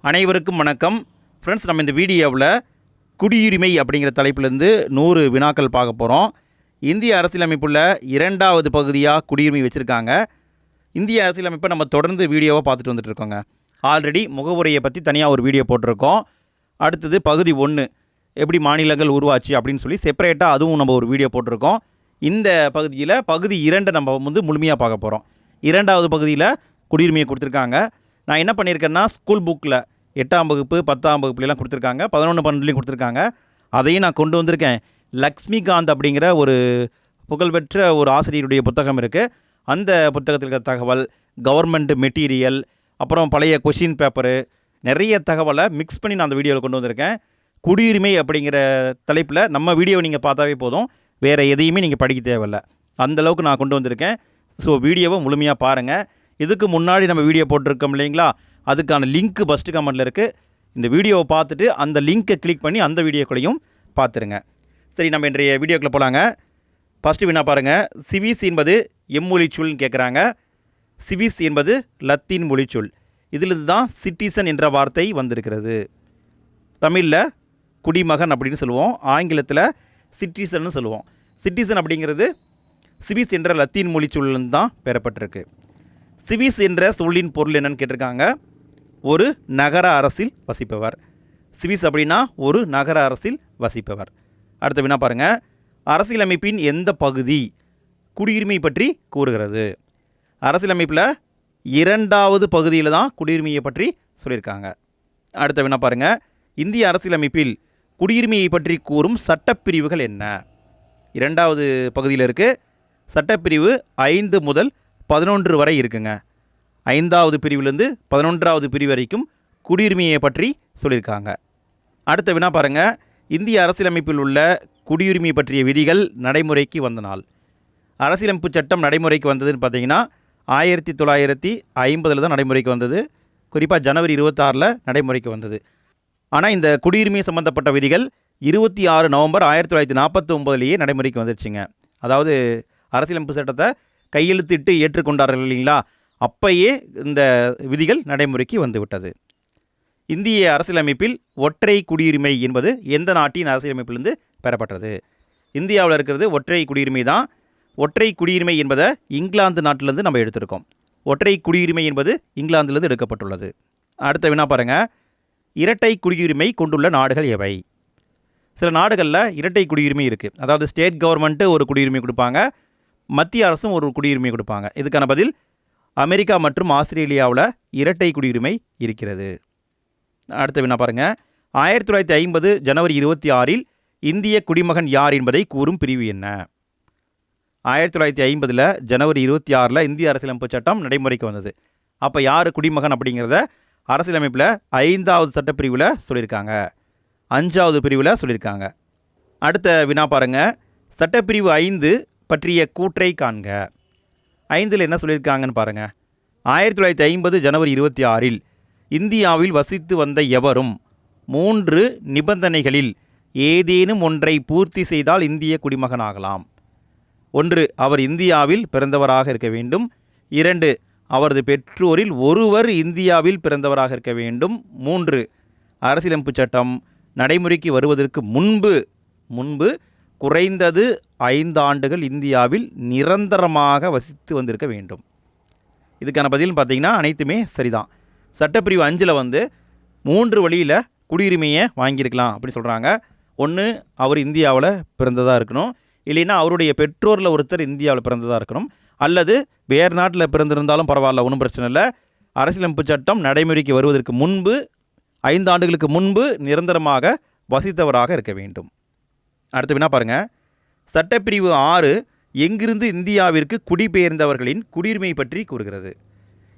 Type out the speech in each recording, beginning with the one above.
அனைவருக்கும் வணக்கம் ஃப்ரெண்ட்ஸ். நம்ம இந்த வீடியோவில் குடியுரிமை அப்படிங்கிற தலைப்பிலேருந்து 100 வினாக்கள் பார்க்க போகிறோம். இந்திய அரசியலமைப்புள்ள 2வது பகுதியாக குடியுரிமை வச்சுருக்காங்க. இந்திய அரசியலமைப்பை நம்ம தொடர்ந்து வீடியோவாக பார்த்துட்டு வந்துட்டு இருக்கோங்க. ஆல்ரெடி முகவுரையை பற்றி தனியாக ஒரு வீடியோ போட்டிருக்கோம். அடுத்தது பகுதி 1 எப்படி மாநிலங்கள் உருவாச்சு அப்படின்னு சொல்லி செப்பரேட்டாக அதுவும் நம்ம ஒரு வீடியோ போட்டிருக்கோம். இந்த பகுதியில் பகுதி 2 நம்ம முழுமையாக பார்க்க போகிறோம். 2வது பகுதியில் குடியுரிமையை கொடுத்துருக்காங்க. நான் என்ன பண்ணியிருக்கேன்னா, ஸ்கூல் புக்கில் 8ஆம் வகுப்பு 10ஆம் வகுப்புலாம் கொடுத்துருக்காங்க, 11, 12லையும் கொடுத்துருக்காங்க. அதையும் நான் கொண்டு வந்திருக்கேன். லக்ஷ்மிகாந்த் அப்படிங்கிற ஒரு புகழ்பெற்ற ஒரு ஆசிரியருடைய புத்தகம் இருக்குது. அந்த புத்தகத்தில் இருக்கிற தகவல், கவர்மெண்ட் மெட்டீரியல், அப்புறம் பழைய கொஷின் பேப்பரு, நிறைய தகவலை மிக்ஸ் பண்ணி நான் அந்த வீடியோவில் கொண்டு வந்திருக்கேன். குடியுரிமை அப்படிங்கிற தலைப்பில் நம்ம வீடியோவை நீங்கள் பார்த்தாவே போதும், வேறு எதையுமே நீங்கள் படிக்க தேவையில்லை. அந்தளவுக்கு நான் கொண்டு வந்திருக்கேன். ஸோ வீடியோவை முழுமையாக பாருங்கள். இதுக்கு முன்னாடி நம்ம வீடியோ போட்டிருக்கோம் இல்லைங்களா, அதுக்கான லிங்க்கு ஃபஸ்ட்டு கமெண்ட்டில் இருக்குது. இந்த வீடியோவை பார்த்துட்டு அந்த லிங்க்கை கிளிக் பண்ணி அந்த வீடியோக்களையும் பார்த்துருங்க. சரி, நம்ம இன்றைய வீடியோக்குள்ளே போகலாங்க. ஃபஸ்ட்டு வினா பாருங்கள். சிவிஸ் என்பது எம்மொழிச்சொல்னு கேட்குறாங்க. சிவிஸ் என்பது லத்தீன் மொழிச்சொல். இதில் தான் சிட்டிசன் என்ற வார்த்தை வந்திருக்கிறது. தமிழில் குடிமகன் அப்படின்னு சொல்லுவோம், ஆங்கிலத்தில் சிட்டிசன்னு சொல்லுவோம். சிட்டிசன் அப்படிங்கிறது சிவிஸ் என்ற லத்தீன் மொழிச்சொல்லிருந்து தான் பெறப்பட்டிருக்கு. சிவிஸ் என்ற சொல்லின் பொருள் என்னன்னு கேட்டிருக்காங்க. ஒரு நகர அரசில் வசிப்பவர். சிவிஸ் அப்படின்னா ஒரு நகர அரசில் வசிப்பவர். அடுத்த வினா பாருங்கள். அரசியலமைப்பின் எந்த பகுதி குடியுரிமை பற்றி கூறுகிறது? அரசியலமைப்பில் 2வது பகுதியில் தான் குடியுரிமையை பற்றி சொல்லியிருக்காங்க. அடுத்த வினா பாருங்கள். இந்திய அரசியலமைப்பில் குடியுரிமையை பற்றி கூறும் சட்டப்பிரிவுகள் என்ன? 2வது பகுதியில் இருக்குது. சட்டப்பிரிவு 5 முதல் 11 வரை இருக்குங்க. 5வது பிரிவிலேருந்து 11வது பிரிவு வரைக்கும் குடியுரிமையை பற்றி சொல்லியிருக்காங்க. அடுத்த வினா பாருங்கள். இந்திய அரசியலமைப்பில் உள்ள குடியுரிமை பற்றிய விதிகள் நடைமுறைக்கு வந்த நாள். அரசியலமைப்பு சட்டம் நடைமுறைக்கு வந்ததுன்னு பார்த்தீங்கன்னா 1950 தான் நடைமுறைக்கு வந்தது. குறிப்பாக ஜனவரி 26 நடைமுறைக்கு வந்தது. ஆனால் இந்த குடியுரிமை சம்மந்தப்பட்ட விதிகள் 26 நவம்பர் 1949 நடைமுறைக்கு வந்துருச்சுங்க. அதாவது அரசியலமைப்பு சட்டத்தை கையெழுத்திட்டு ஏற்றுக்கொண்டார்கள் இல்லைங்களா, அப்பயே இந்த விதிகள் நடைமுறைக்கு வந்துவிட்டது. இந்திய அரசியலமைப்பில் ஒற்றை குடியுரிமை என்பது எந்த நாட்டின் அரசியலமைப்பிலிருந்து பெறப்பட்டது? இந்தியாவில் இருக்கிறது ஒற்றை குடியுரிமை தான். ஒற்றை குடியுரிமை என்பதை இங்கிலாந்து நாட்டிலேருந்து நம்ம எடுத்திருக்கோம். ஒற்றை குடியுரிமை என்பது இங்கிலாந்திலிருந்து எடுக்கப்பட்டுள்ளது. அடுத்த வினா பாருங்கள். இரட்டை குடியுரிமை கொண்டுள்ள நாடுகள் எவை? சில நாடுகளில் இரட்டை குடியுரிமை இருக்குது. அதாவது ஸ்டேட் கவர்மெண்ட்டு ஒரு குடியுரிமை கொடுப்பாங்க, மத்திய அரசும் ஒரு குடியுரிமை கொடுப்பாங்க. இதுக்கான பதில் அமெரிக்கா மற்றும் ஆஸ்திரேலியாவில் இரட்டை குடியுரிமை இருக்கிறது. அடுத்த வினா பாருங்கள். 1950 ஜனவரி 26 இந்திய குடிமகன் யார் என்பதை கூறும் பிரிவு என்ன? 1950 ஜனவரி 26 இந்திய அரசியலமைப்பு சட்டம் நடைமுறைக்கு வந்தது. அப்போ யார் குடிமகன் அப்படிங்கிறத அரசியலமைப்பில் 5வது சட்டப்பிரிவில் சொல்லியிருக்காங்க, 5வது பிரிவில் சொல்லியிருக்காங்க. அடுத்த வினா பாருங்கள். சட்டப்பிரிவு 5 பற்றிய கூற்றை காண்க. 5ல் என்ன சொல்லியிருக்காங்கன்னு பாருங்கள். 1950 ஜனவரி 26 இந்தியாவில் வசித்து வந்த எவரும் 3 நிபந்தனைகளில் ஏதேனும் ஒன்றை பூர்த்தி செய்தால் இந்திய குடிமகனாகலாம். 1, அவர் இந்தியாவில் பிறந்தவராக இருக்க வேண்டும். 2, அவரது பெற்றோரில் ஒருவர் இந்தியாவில் பிறந்தவராக இருக்க வேண்டும். 3, அரசியலமைப்பு சட்டம் நடைமுறைக்கு வருவதற்கு முன்பு குறைந்தது 5 ஆண்டுகள் இந்தியாவில் நிரந்தரமாக வசித்து வந்திருக்க வேண்டும். இதுக்கான பதில் பார்த்திங்கன்னா அனைத்துமே சரிதான். சட்டப்பிரிவு 5ல் 3 வழியில் குடியுரிமையை வாங்கியிருக்கலாம் அப்படின்னு சொல்கிறாங்க. 1, அவர் இந்தியாவில் பிறந்ததாக இருக்கணும், இல்லைன்னா அவருடைய பெற்றோரில் ஒருத்தர் இந்தியாவில் பிறந்ததாக இருக்கணும், அல்லது வேறு நாட்டில் பிறந்திருந்தாலும் பரவாயில்ல, ஒன்றும் பிரச்சனை இல்லை. அரசியலமைப்பு சட்டம் நடைமுறைக்கு வருவதற்கு முன்பு 5 ஆண்டுகளுக்கு முன்பு நிரந்தரமாக வசித்தவராக இருக்க வேண்டும். அடுத்த வினா பாருங்கள். சட்டப்பிரிவு 6 எங்கிருந்து இந்தியாவிற்கு குடிபெயர்ந்தவர்களின் குடியுரிமை பற்றி கூறுகிறது?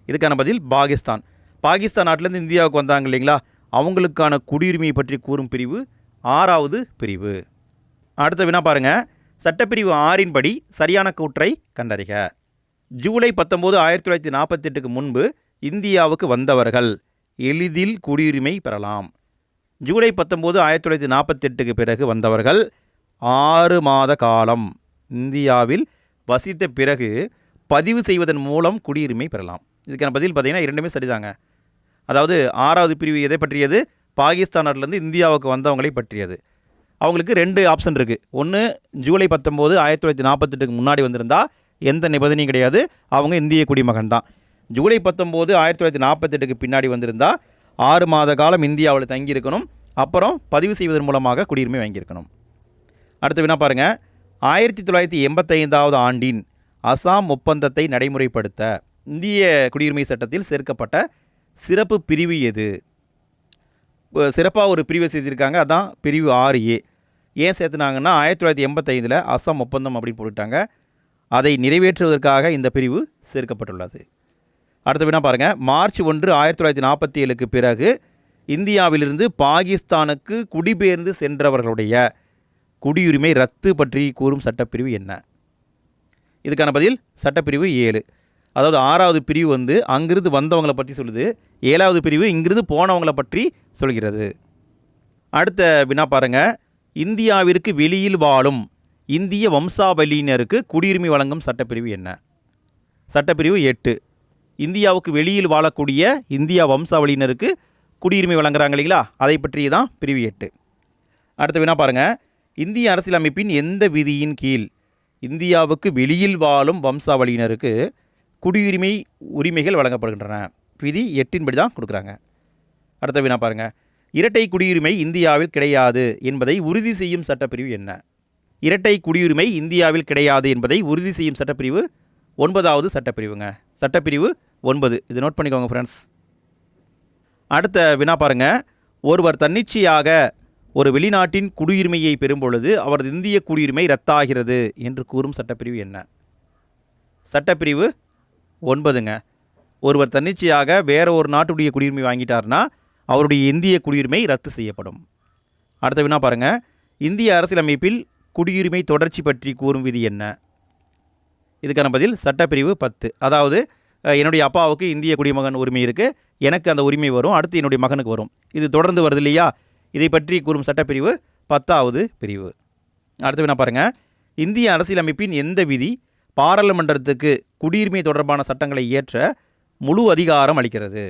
இதுக்கான பதில் பாகிஸ்தான். பாகிஸ்தான் நாட்டிலேருந்து இந்தியாவுக்கு வந்தாங்க இல்லைங்களா, அவங்களுக்கான குடியுரிமை பற்றி கூறும் பிரிவு 6வது பிரிவு. அடுத்த வினா பாருங்கள். சட்டப்பிரிவு 6 படி சரியான கூற்றை கண்டறிக. ஜூலை 19, 1948 முன்பு இந்தியாவுக்கு வந்தவர்கள் எளிதில் குடியுரிமை பெறலாம். ஜூலை 19, 1948 பிறகு வந்தவர்கள் 6 மாத காலம் இந்தியாவில் வசித்த பிறகு பதிவு செய்வதன் மூலம் குடியுரிமை பெறலாம். இதுக்கான பதில் பார்த்திங்கன்னா 2மே சரிதாங்க. அதாவது 6வது பிரிவு எதை பற்றியது? பாகிஸ்தான் நாட்டிலேருந்து இந்தியாவுக்கு வந்தவங்களை பற்றியது. அவங்களுக்கு 2 ஆப்ஷன் இருக்குது. ஒன்று, ஜூலை 19 1948க்கு முன்னாடி வந்திருந்தா எந்த நிபந்தனையும் கிடையாது, அவங்க இந்திய குடிமகன் தான். ஜூலை 19 1948க்கு பின்னாடி வந்திருந்தா 6 மாத காலம் இந்தியாவில் தங்கியிருக்கணும். அப்புறம் பதிவு செய்வதன் மூலமாக குடியுரிமை வாங்கியிருக்கணும். அடுத்த வினா பாருங்கள். 1985வது ஆண்டின் அசாம் ஒப்பந்தத்தை நடைமுறைப்படுத்த இந்திய குடியுரிமை சட்டத்தில் சேர்க்கப்பட்ட சிறப்பு பிரிவு எது? சிறப்பாக ஒரு பிரிவை சேர்த்திருக்காங்க, அதான் பிரிவு 6A. ஏன் சேர்த்துனாங்கன்னா 1985 அசாம் ஒப்பந்தம் அப்படின்னு போட்டுட்டாங்க. அதை நிறைவேற்றுவதற்காக இந்த பிரிவு சேர்க்கப்பட்டுள்ளது. அடுத்த வினா பாருங்கள். மார்ச் 1 1947க்கு பிறகு இந்தியாவிலிருந்து பாகிஸ்தானுக்கு குடிபெயர்ந்து சென்றவர்களுடைய குடியுரிமை ரத்து பற்றி கூறும் சட்டப்பிரிவு என்ன? இதுக்கான பதில் சட்டப்பிரிவு 7. அதாவது 6வது பிரிவு வந்து அங்கிருந்து வந்தவங்களை பற்றி சொல்லுது, 7வது பிரிவு இங்கிருந்து போனவங்களை பற்றி சொல்கிறது. அடுத்த வினா பாருங்கள். இந்தியாவிற்கு வெளியில் வாழும் இந்திய வம்சாவளியினருக்கு குடியுரிமை வழங்கும் சட்டப்பிரிவு என்ன? சட்டப்பிரிவு 8. இந்தியாவுக்கு வெளியில் வாழக்கூடிய இந்தியா வம்சாவளியினருக்கு குடியுரிமை வழங்குறாங்க இல்லைங்களா, அதை பற்றி தான் பிரிவு 8. அடுத்த வினா பாருங்கள். இந்திய அரசியலமைப்பின் எந்த விதியின் கீழ் இந்தியாவுக்கு வெளியில் வாழும் வம்சாவளியினருக்கு குடியுரிமை உரிமைகள் வழங்கப்படுகின்றன? விதி 8 படி தான் கொடுக்குறாங்க. அடுத்த வினா பாருங்கள். இரட்டை குடியுரிமை இந்தியாவில் கிடையாது என்பதை உறுதி செய்யும் சட்டப்பிரிவு என்ன? இரட்டை குடியுரிமை இந்தியாவில் கிடையாது என்பதை உறுதி செய்யும் சட்டப்பிரிவு 9வது சட்டப்பிரிவுங்க. சட்டப்பிரிவு 9. இது நோட் பண்ணிக்கோங்க ஃப்ரெண்ட்ஸ். அடுத்த வினா பாருங்கள். ஒருவர் தன்னிச்சையாக ஒரு வெளிநாட்டின் குடியுரிமையை பெறும்பொழுது அவரது இந்திய குடியுரிமை ரத்தாகிறது என்று கூறும் சட்டப்பிரிவு என்ன? சட்டப்பிரிவு 9ங்க. ஒருவர் தன்னிச்சையாக வேற ஒரு நாட்டுடைய குடியுரிமை வாங்கிட்டார்னா அவருடைய இந்திய குடியுரிமை ரத்து செய்யப்படும். அடுத்த வினா பாருங்கள். இந்திய அரசியலமைப்பில் குடியுரிமை தொடர்ச்சி பற்றி கூறும் விதி என்ன? இதுக்கான பதில் சட்டப்பிரிவு 10. அதாவது என்னுடைய அப்பாவுக்கு இந்திய குடிமகன் உரிமை இருக்குது, எனக்கு அந்த உரிமை வரும், அடுத்து என்னுடைய மகனுக்கு வரும், இது தொடர்ந்து வருது இல்லையா, இதை பற்றி கூறும் சட்டப்பிரிவு 10வது பிரிவு. அடுத்த வினா பாருங்கள். இந்திய அரசியலமைப்பின் எந்த விதி பாராளுமன்றத்துக்கு குடியுரிமை தொடர்பான சட்டங்களை இயற்ற முழு அதிகாரம் அளிக்கிறது?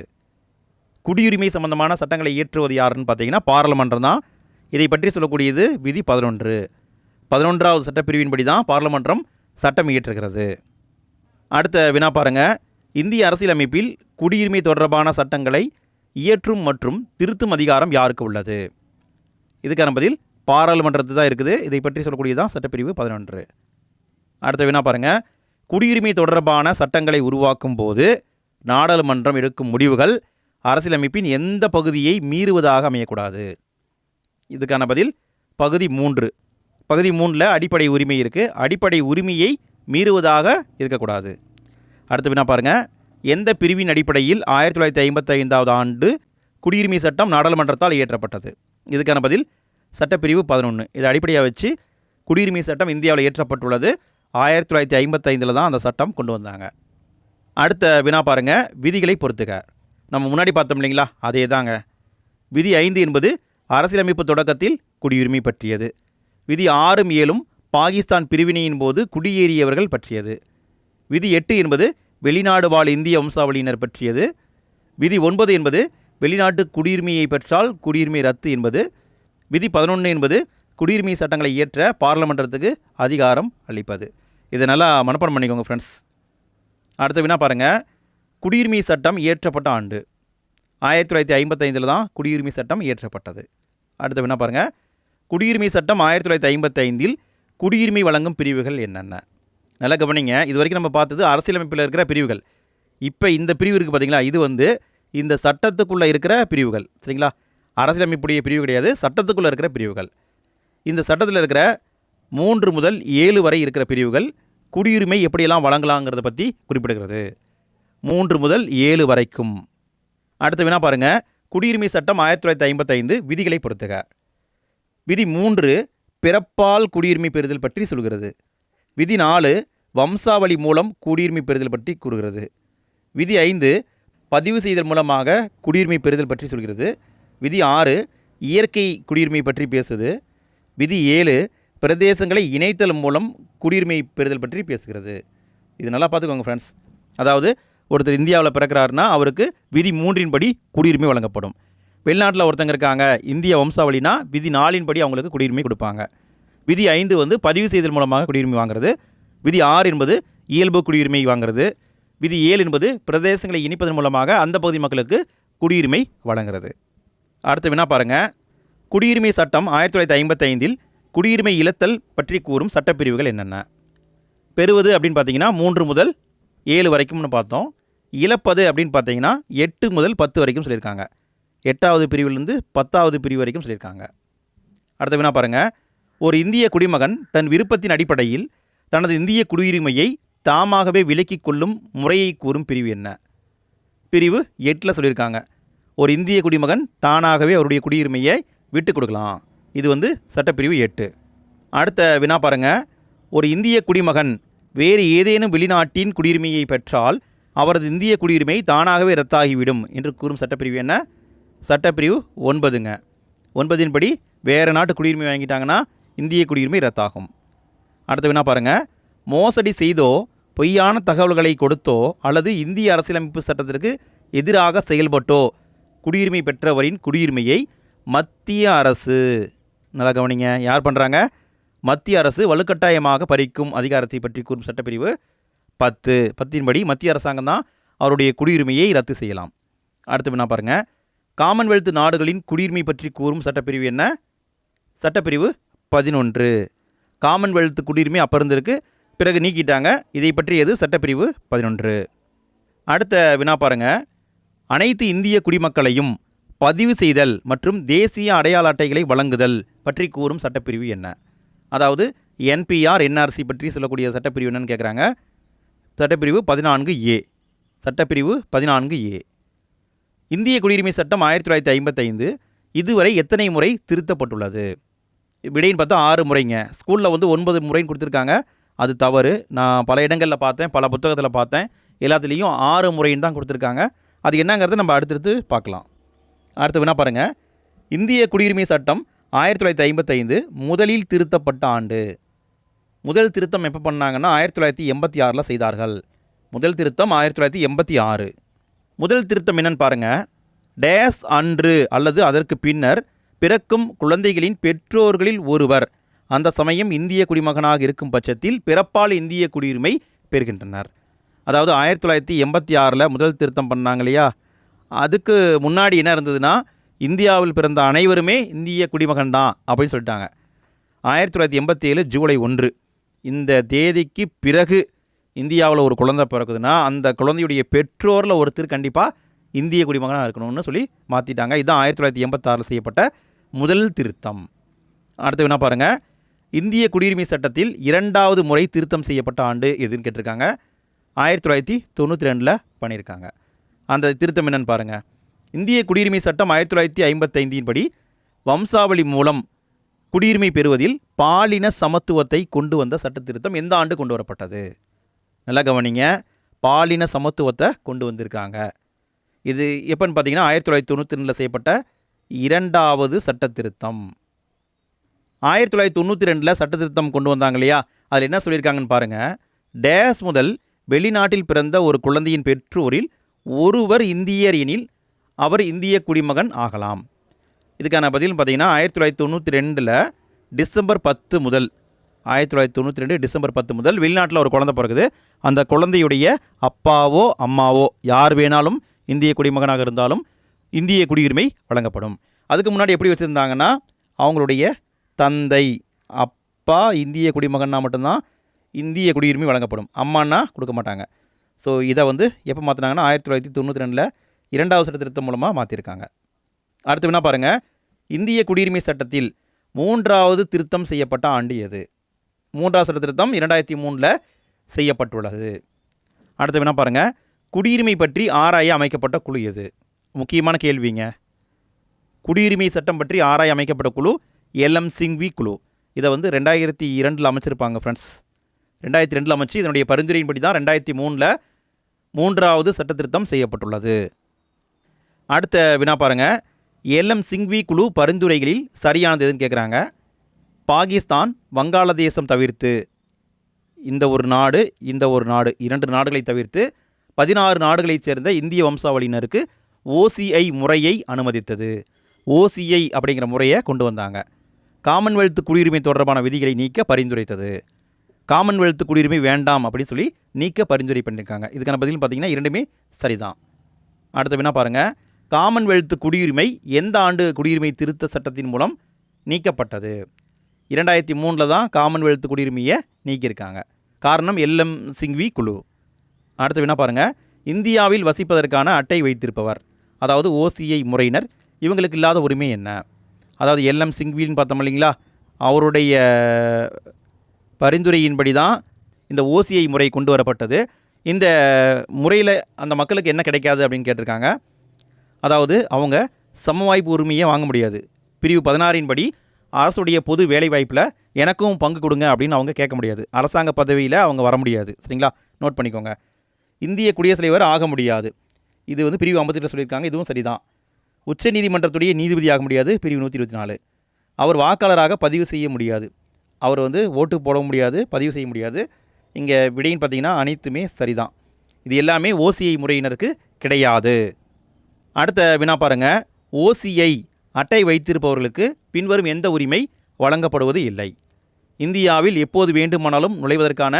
குடியுரிமை சம்பந்தமான சட்டங்களை இயற்றுவது யாருன்னு பார்த்தீங்கன்னா பாராளுமன்றம் தான். இதை பற்றி சொல்லக்கூடியது விதி 11. 11வது சட்டப்பிரிவின்படி தான் பாராளுமன்றம் சட்டம் இயற்றுகிறது. அடுத்த வினா பாருங்கள். இந்திய அரசியலமைப்பில் குடியுரிமை தொடர்பான சட்டங்களை இயற்றும் மற்றும் திருத்தும் அதிகாரம் யாருக்கு உள்ளது? இதுக்கான பதில் பாராளுமன்றத்து தான் இருக்குது. இதை பற்றி சொல்லக்கூடியதான் சட்டப்பிரிவு 11. அடுத்த வினா பாருங்கள். குடியுரிமை தொடர்பான சட்டங்களை உருவாக்கும் போது நாடாளுமன்றம் எடுக்கும் முடிவுகள் அரசியலமைப்பின் எந்த பகுதியை மீறுவதாக அமையக்கூடாது? இதுக்கான பதில் பகுதி 3. பகுதி 3ல் அடிப்படை உரிமை இருக்குது, அடிப்படை உரிமையை மீறுவதாக இருக்கக்கூடாது. அடுத்த வினா பாருங்கள். எந்த பிரிவின் அடிப்படையில் 1955வது ஆண்டு குடியுரிமை சட்டம் நாடாளுமன்றத்தால் இயற்றப்பட்டது? இதுக்கான பதில் சட்டப்பிரிவு 11. இதை அடிப்படையாக வச்சு குடியுரிமை சட்டம் இந்தியாவில் இயற்றப்பட்டுள்ளது. 1955 தான் அந்த சட்டம் கொண்டு வந்தாங்க. அடுத்த வினா பாருங்கள். விதிகளை பொறுத்துக. நம்ம முன்னாடி பார்த்தோம் இல்லைங்களா, அதே தாங்க. விதி 5 என்பது அரசியலமைப்பு தொடக்கத்தில் குடியுரிமை பற்றியது. விதி 6, 7 பாகிஸ்தான் பிரிவினையின் போது குடியேறியவர்கள் பற்றியது. விதி 8 என்பது வெளிநாடு வாழ் இந்திய வம்சாவளியினர் பற்றியது. விதி 9 என்பது வெளிநாட்டு குடியுரிமையை பெற்றால் குடியுரிமை ரத்து என்பது. விதி 11 என்பது குடியுரிமை சட்டங்களை இயற்ற பாராளுமன்றத்துக்கு அதிகாரம் அளிப்பது. இதை நல்லா மனப்பாடம் பண்ணிக்கோங்க ஃப்ரெண்ட்ஸ். அடுத்த வினா பாருங்கள். குடியுரிமை சட்டம் இயற்றப்பட்ட ஆண்டு 1955 தான் குடியுரிமை சட்டம் இயற்றப்பட்டது. அடுத்த வினா பாருங்கள். குடியுரிமை சட்டம் 1955 குடியுரிமை வழங்கும் பிரிவுகள் என்னென்ன? நல்லா கவனிங்க. இது வரைக்கும் நம்ம பார்த்தது அரசியலமைப்பில் இருக்கிற பிரிவுகள். இப்போ இந்த பிரிவு இருக்குது பார்த்தீங்களா, இது வந்து இந்த சட்டத்துக்குள்ளே இருக்கிற பிரிவுகள். சரிங்களா, அரசியலமைப்புடைய பிரிவு கிடையாது, சட்டத்துக்குள்ளே இருக்கிற பிரிவுகள். இந்த சட்டத்தில் இருக்கிற 3 முதல் 7 வரை இருக்கிற பிரிவுகள் குடியுரிமை எப்படியெல்லாம் வழங்கலாங்கிறத பற்றி குறிப்பிடுகிறது. 3 முதல் 7 வரைக்கும். அடுத்த வினா பாருங்கள். குடியுரிமை சட்டம் 1955 விதிகளை பொறுத்துக. விதி 3 பிறப்பால் குடியுரிமை பெறுதல் பற்றி சொல்கிறது. விதி 4 வம்சாவளி மூலம் குடியுரிமை பெறுதல் பற்றி கூறுகிறது. விதி 5 பதிவு செய்தல் மூலமாக குடியுரிமை பெறுதல் பற்றி சொல்கிறது. விதி 6 இயற்கை குடியுரிமை பற்றி பேசுது. விதி 7 பிரதேசங்களை இணைத்தல் மூலம் குடியுரிமை பெறுதல் பற்றி பேசுகிறது. இது நல்லா பார்த்துக்கோங்க ஃப்ரெண்ட்ஸ். அதாவது ஒருத்தர் இந்தியாவில் பிறக்கிறாருன்னா அவருக்கு விதி 3 படி குடியுரிமை வழங்கப்படும். வெளிநாட்டில் ஒருத்தங்க இருக்காங்க இந்திய வம்சாவளினா விதி 4 படி அவங்களுக்கு குடியுரிமை கொடுப்பாங்க. விதி 5 வந்து பதிவு செய்தல் மூலமாக குடியுரிமை வாங்குறது. விதி 6 என்பது இயல்பு குடியுரிமை வாங்குறது. விதி 7 என்பது பிரதேசங்களை இணைப்பதன் மூலமாக அந்த பகுதி மக்களுக்கு குடியுரிமை வழங்குறது. அடுத்த வினா பாருங்கள். குடியுரிமை சட்டம் 1955 குடியுரிமை இழத்தல் பற்றி கூறும் சட்டப்பிரிவுகள் என்னென்ன? பெறுவது அப்படின்னு பார்த்தீங்கன்னா 3 முதல் 7 வரைக்கும்னு பார்த்தோம். இழப்பது அப்படின்னு பார்த்தீங்கன்னா 8 முதல் 10 வரைக்கும் சொல்லியிருக்காங்க. 8வது பிரிவிலிருந்து 10வது பிரிவு வரைக்கும் சொல்லியிருக்காங்க. அடுத்த வினா பாருங்கள். ஒரு இந்திய குடிமகன் தன் விருப்பத்தின் அடிப்படையில் தனது இந்திய குடியுரிமையை தாமாகவே விலக்கிக் கொள்ளும் முறையை கூறும் பிரிவு என்ன? பிரிவு 8 சொல்லியிருக்காங்க. ஒரு இந்திய குடிமகன் தானாகவே அவருடைய குடியுரிமையை விட்டு கொடுக்கலாம். இது வந்து சட்டப்பிரிவு 8. அடுத்த வினா பாருங்கள். ஒரு இந்திய குடிமகன் வேறு ஏதேனும் வெளிநாட்டின் குடியுரிமையை பெற்றால் அவரது இந்திய குடியுரிமை தானாகவே ரத்தாகிவிடும் என்று கூறும் சட்டப்பிரிவு என்ன? சட்டப்பிரிவு 9ங்க. 9 படி வேறு நாட்டு குடியுரிமை வாங்கிட்டாங்கன்னா இந்திய குடியுரிமை ரத்தாகும். அடுத்த வினா பாருங்கள். மோசடி செய்தோ பொய்யான தகவல்களை கொடுத்தோ அல்லது இந்திய அரசியலமைப்பு சட்டத்திற்கு எதிராக செயல்பட்டோ குடியுரிமை பெற்றவரின் குடியுரிமையை மத்திய அரசு, நல்லா கவனிங்க, யார் பண்ணுறாங்க? மத்திய அரசு வலுக்கட்டாயமாக பறிக்கும் அதிகாரத்தை பற்றி கூறும் சட்டப்பிரிவு 10. 10 படி மத்திய அரசாங்கம் தான் அவருடைய குடியுரிமையை ரத்து செய்யலாம். அடுத்து வினா பாருங்கள். காமன்வெல்த் நாடுகளின் குடியுரிமை பற்றி கூறும் சட்டப்பிரிவு என்ன? சட்டப்பிரிவு 11. காமன்வெல்த் குடியுரிமை அப்போ இருந்திருக்கு, பிறகு நீக்கிட்டாங்க. இதை பற்றியது சட்டப்பிரிவு 11. அடுத்த வினா பாருங்கள். அனைத்து இந்திய குடிமக்களையும் பதிவு செய்தல் மற்றும் தேசிய அடையாள அட்டைகளை வழங்குதல் பற்றி கூறும் சட்டப்பிரிவு என்ன? அதாவது என்பிஆர் என்ஆர்சி பற்றி சொல்லக்கூடிய சட்டப்பிரிவு என்னன்னு கேட்குறாங்க. சட்டப்பிரிவு 14A. சட்டப்பிரிவு 14A. இந்திய குடியுரிமை சட்டம் 1955 இதுவரை எத்தனை முறை திருத்தப்பட்டுள்ளது? விடைன்னு பார்த்தா 6 முறைங்க. ஸ்கூலில் வந்து 9 முறைன்னு கொடுத்துருக்காங்க. அது தவறு. நான் பல இடங்களில் பார்த்தேன், பல புத்தகத்தில் பார்த்தேன், எல்லாத்துலேயும் 6 முறைன்னு தான் கொடுத்துருக்காங்க. அது என்னங்கிறத நம்ம அடுத்தடுத்து பார்க்கலாம். அடுத்து வினா பாருங்கள். இந்திய குடியுரிமை சட்டம் 1955 முதலில் திருத்தப்பட்ட ஆண்டு. முதல் திருத்தம் எப்போ பண்ணாங்கன்னா 1986 செய்தார்கள். முதல் திருத்தம் 1986. முதல் திருத்தம் என்னன்னு பாருங்கள். டேஸ் அன்று அல்லது அதற்கு பின்னர் பிறக்கும் குழந்தைகளின் பெற்றோர்களில் ஒருவர் அந்த சமயம் இந்திய குடிமகனாக இருக்கும் பட்சத்தில் பிறப்பால் இந்திய குடியுரிமை பெறுகின்றனர். அதாவது 1986 முதல் திருத்தம் பண்ணாங்க இல்லையா, அதுக்கு முன்னாடி என்ன இருந்ததுன்னா இந்தியாவில் பிறந்த அனைவருமே இந்திய குடிமகன் தான் அப்படின்னு சொல்லிட்டாங்க. 1987 ஜூலை 1 இந்த தேதிக்கு பிறகு இந்தியாவில் ஒரு குழந்தை பிறக்குதுன்னா அந்த குழந்தையுடைய பெற்றோரில் ஒருத்தர் கண்டிப்பாக இந்திய குடிமகனாக இருக்கணும்னு சொல்லி மாற்றிட்டாங்க. இதுதான் 1986 செய்யப்பட்ட முதல் திருத்தம். அடுத்த வினா பாருங்கள். இந்திய குடியுரிமை சட்டத்தில் 2வது முறை திருத்தம் செய்யப்பட்ட ஆண்டு எதுன்னு கேட்டிருக்காங்க. 1992 பண்ணியிருக்காங்க. அந்த திருத்தம் என்னன்னு பாருங்கள். இந்திய குடியுரிமை சட்டம் 1955 படி வம்சாவளி மூலம் குடியுரிமை பெறுவதில் பாலின சமத்துவத்தை கொண்டு வந்த சட்ட திருத்தம் எந்த ஆண்டு கொண்டு வரப்பட்டது? நல்லா கவனிங்க, பாலின சமத்துவத்தை கொண்டு வந்திருக்காங்க. இது எப்போன்னு பார்த்தீங்கன்னா 1992 செய்யப்பட்ட 2வது சட்ட திருத்தம். 1992 சட்ட திருத்தம் கொண்டு வந்தாங்க இல்லையா, அதில் என்ன சொல்லியிருக்காங்கன்னு பாருங்கள். டேஸ் முதல் வெளிநாட்டில் பிறந்த ஒரு குழந்தையின் பெற்றோரில் ஒருவர் இந்தியர் எனில் அவர் இந்திய குடிமகன் ஆகலாம். இதுக்கான பதில் பார்த்தீங்கன்னா 1992 டிசம்பர் 10 முதல் 1992 டிசம்பர் 10 முதல் வெளிநாட்டில் ஒரு குழந்தை பிறகுது. அந்த குழந்தையுடைய அப்பாவோ அம்மாவோ யார் வேணாலும் இந்திய குடிமகனாக இருந்தாலும் இந்திய குடியுரிமை வழங்கப்படும். அதுக்கு முன்னாடி எப்படி வச்சுருந்தாங்கன்னா அவங்களுடைய தந்தை அப்பா இந்திய குடிமகன்னா மட்டும்தான் இந்திய குடியுரிமை வழங்கப்படும், அம்மானா கொடுக்க மாட்டாங்க. ஸோ இதை வந்து எப்போ மாற்றினாங்கன்னா 1992 2வது சட்ட திருத்தம் மூலமாக மாற்றிருக்காங்க. அடுத்து வினா பாருங்கள். இந்திய குடியுரிமை சட்டத்தில் 3வது திருத்தம் செய்யப்பட்ட ஆண்டு எது? 3வது சட்ட திருத்தம் 2003 செய்யப்பட்டுள்ளது. அடுத்த வினா பாருங்கள். குடியுரிமை பற்றி ஆராய அமைக்கப்பட்ட குழு எது? முக்கியமான கேள்விங்க. குடியுரிமை சட்டம் பற்றி ஆராய அமைக்கப்பட்ட குழு எல்எம் சிங்வி குழு. இதை வந்து 2002 அமைச்சிருப்பாங்க ஃப்ரெண்ட்ஸ். 2002 அமைச்சு இதனுடைய பரிந்துரையின்படி தான் 2003 3வது சட்ட திருத்தம் செய்யப்பட்டுள்ளது. அடுத்த வினா பாருங்கள். எல்எம் சிங்வி குழு பரிந்துரைகளில் சரியானது எதுன்னு கேட்குறாங்க. பாகிஸ்தான் வங்காளதேசம் தவிர்த்து இந்த ஒரு நாடு 2 நாடுகளை தவிர்த்து 16 நாடுகளைச் சேர்ந்த இந்திய வம்சாவளியினருக்கு ஓசிஐ முறையை அனுமதித்தது. ஓசிஐ அப்படிங்கிற முறையை கொண்டு வந்தாங்க. காமன்வெல்த் குடியுரிமை தொடர்பான விதிகளை நீக்க பரிந்துரைத்தது. காமன்வெல்த் குடியுரிமை வேண்டாம் அப்படின்னு சொல்லி நீக்க பரிந்துரை பண்ணியிருக்காங்க. இதுக்கான பதில் பார்த்தீங்கன்னா இரண்டுமே சரிதான். அடுத்த வினா பாருங்கள். காமன்வெல்த் குடியுரிமை எந்த ஆண்டு குடியுரிமை திருத்த சட்டத்தின் மூலம் நீக்கப்பட்டது? 2003 தான் காமன்வெல்த் குடியுரிமையை நீக்கியிருக்காங்க. காரணம் எல்எம் சிங்வி குழு. அடுத்த வினா பாருங்கள். இந்தியாவில் வசிப்பதற்கான அட்டை வைத்திருப்பவர், அதாவது ஓசிஐ முறையினர், இவங்களுக்கு இல்லாத உரிமை என்ன? அதாவது எல்எம் சிங்வின்னு பார்த்தோம் இல்லைங்களா, அவருடைய பரிந்துரையின்படி தான் இந்த ஓசிஐ முறை கொண்டு வரப்பட்டது. இந்த முறையில் அந்த மக்களுக்கு என்ன கிடைக்காது அப்படின்னு கேட்டிருக்காங்க. அதாவது அவங்க சமவாய்ப்பு உரிமையை வாங்க முடியாது. பிரிவு 16 படி அரசுடைய பொது வேலைவாய்ப்பில் எனக்கும் பங்கு கொடுங்க அப்படின்னு அவங்க கேட்க முடியாது. அரசாங்க பதவியில் அவங்க வர முடியாது. சரிங்களா, நோட் பண்ணிக்கோங்க. இந்திய குடியரசுத் தலைவர் ஆக முடியாது. இது வந்து பிரிவு 58 சொல்லியிருக்காங்க. இதுவும் சரிதான். உச்ச நீதிமன்றத்துடைய நீதிபதி ஆக முடியாது. பிரிவு 124. அவர் வாக்காளராக பதிவு செய்ய முடியாது. அவர் வந்து ஓட்டு போட முடியாது, பதிவு செய்ய முடியாது. இங்கே விடைன்னு பார்த்தீங்கன்னா அனைத்துமே சரிதான். இது எல்லாமே ஓசிஐ முறையினருக்கு கிடையாது. அடுத்த வினா பாருங்கள். ஓசிஐ அட்டை வைத்திருப்பவர்களுக்கு பின்வரும் எந்த உரிமை வழங்கப்படுவது இல்லை? இந்தியாவில் எப்போது வேண்டுமானாலும் நுழைவதற்கான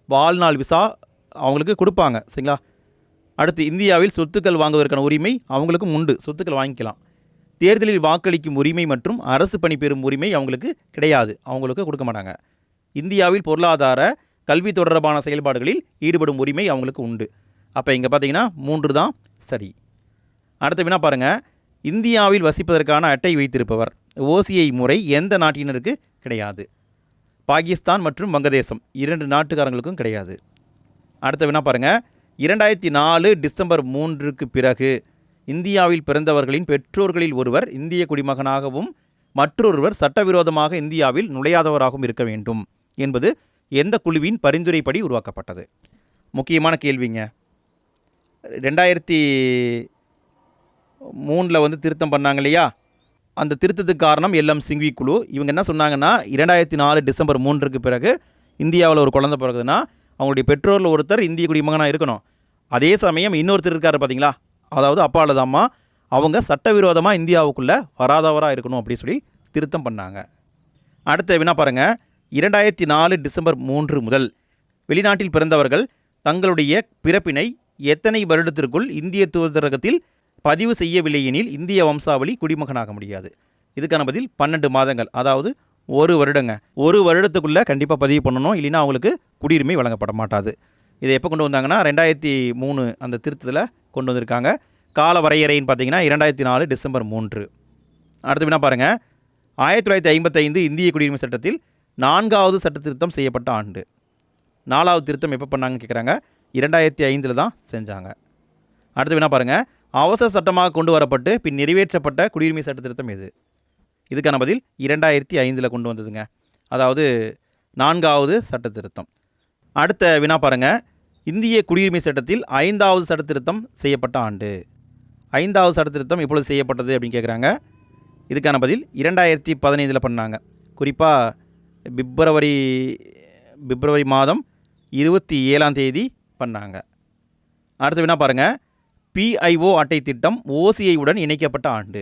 வாழ்நாள் விசா அவங்களுக்கு கொடுப்பாங்க. சரிங்களா. அடுத்து இந்தியாவில் சொத்துக்கள் வாங்குவதற்கான உரிமை அவங்களுக்கும் உண்டு. சொத்துக்கள் வாங்கிக்கலாம். தேர்தலில் வாக்களிக்கும் உரிமை மற்றும் அரசு பணி பெறும் உரிமை அவங்களுக்கு கிடையாது. அவங்களுக்கு கொடுக்க மாட்டாங்க. இந்தியாவில் பொருளாதார கல்வி தொடர்பான செயல்பாடுகளில் ஈடுபடும் உரிமை அவங்களுக்கு உண்டு. அப்போ இங்கே பார்த்தீங்கன்னா 3 தான் சரி. அடுத்த வினா பாருங்கள். இந்தியாவில் வசிப்பதற்கான அட்டை வைத்திருப்பவர், ஓசிஐ முறை எந்த நாட்டினருக்கு கிடையாது? பாகிஸ்தான் மற்றும் வங்கதேசம் 2 நாட்டுக்காரங்களுக்கும் கிடையாது. அடுத்த வினா பாருங்கள். 2004 டிசம்பர் 3க்கு பிறகு இந்தியாவில் பிறந்தவர்களின் பெற்றோர்களில் ஒருவர் இந்திய குடிமகனாகவும் மற்றொருவர் சட்டவிரோதமாக இந்தியாவில் நுழையாதவராகவும் இருக்க வேண்டும் என்பது எந்த குழுவின் பரிந்துரைப்படி உருவாக்கப்பட்டது? முக்கியமான கேள்விங்க. 2003 வந்து திருத்தம் பண்ணாங்க இல்லையா, அந்த திருத்தத்துக்கு காரணம் எல்எம் சிங்வி குழு. இவங்க என்ன சொன்னாங்கன்னா, 2004 டிசம்பர் 3க்கு பிறகு இந்தியாவில் ஒரு குழந்தை பிறகுதுன்னா அவங்களுடைய பெற்றோரில் ஒருத்தர் இந்திய குடிமகனாக இருக்கணும். அதே சமயம் இன்னொருத்தர் இருக்கார் பார்த்தீங்களா, அதாவது அப்பா அல்லது அம்மா, அவங்க சட்டவிரோதமாக இந்தியாவுக்குள்ளே வராதவராக இருக்கணும் அப்படின்னு சொல்லி திருத்தம் பண்ணாங்க. அடுத்த வினா பாருங்கள். 2004 டிசம்பர் 3 முதல் வெளிநாட்டில் பிறந்தவர்கள் தங்களுடைய பிறப்பினை எத்தனை வருடத்திற்குள் இந்திய தூதரகத்தில் பதிவு செய்யவில்லை எனில் இந்திய வம்சாவளி குடிமகனாக முடியாது? இதுக்கான பதில் 12 மாதங்கள், அதாவது 1 வருடங்க. 1 வருடத்துக்குள்ளே கண்டிப்பாக பதிவு பண்ணணும், இல்லைன்னா அவங்களுக்கு குடியுரிமை வழங்கப்பட மாட்டாது. இதை எப்போ கொண்டு வந்தாங்கன்னா 2003 அந்த திருத்தத்தில் கொண்டு வந்திருக்காங்க. கால வரையறைன்னு பார்த்தீங்கன்னா 2004 டிசம்பர் 3. அடுத்த வினா பாருங்கள். 1955 இந்திய குடியுரிமை சட்டத்தில் 4வது சட்ட திருத்தம் செய்யப்பட்ட ஆண்டு. 4வது திருத்தம் எப்போ பண்ணாங்கன்னு கேட்குறாங்க. 2005 தான் செஞ்சாங்க. அடுத்த வினா பாருங்கள். அவசர சட்டமாக கொண்டு வரப்பட்டு பின் நிறைவேற்றப்பட்ட குடியுரிமை சட்ட திருத்தம் எது? இதுக்கான பதில் 2005 கொண்டு வந்ததுங்க. அதாவது 4வது சட்ட திருத்தம். அடுத்த வினா பாருங்கள். இந்திய குடியுரிமை சட்டத்தில் 5வது சட்ட திருத்தம் செய்யப்பட்ட ஆண்டு. 5வது சட்ட திருத்தம் எப்பொழுது செய்யப்பட்டது அப்படின்னு கேட்குறாங்க. இதுக்கான பதில் 2015 பண்ணாங்க. குறிப்பாக பிப்ரவரி மாதம் 27ஆம் தேதி பண்ணாங்க. அடுத்த வினா பாருங்கள். பிஐஓ அட்டை திட்டம் ஓசிஐ உடன் இணைக்கப்பட்ட ஆண்டு.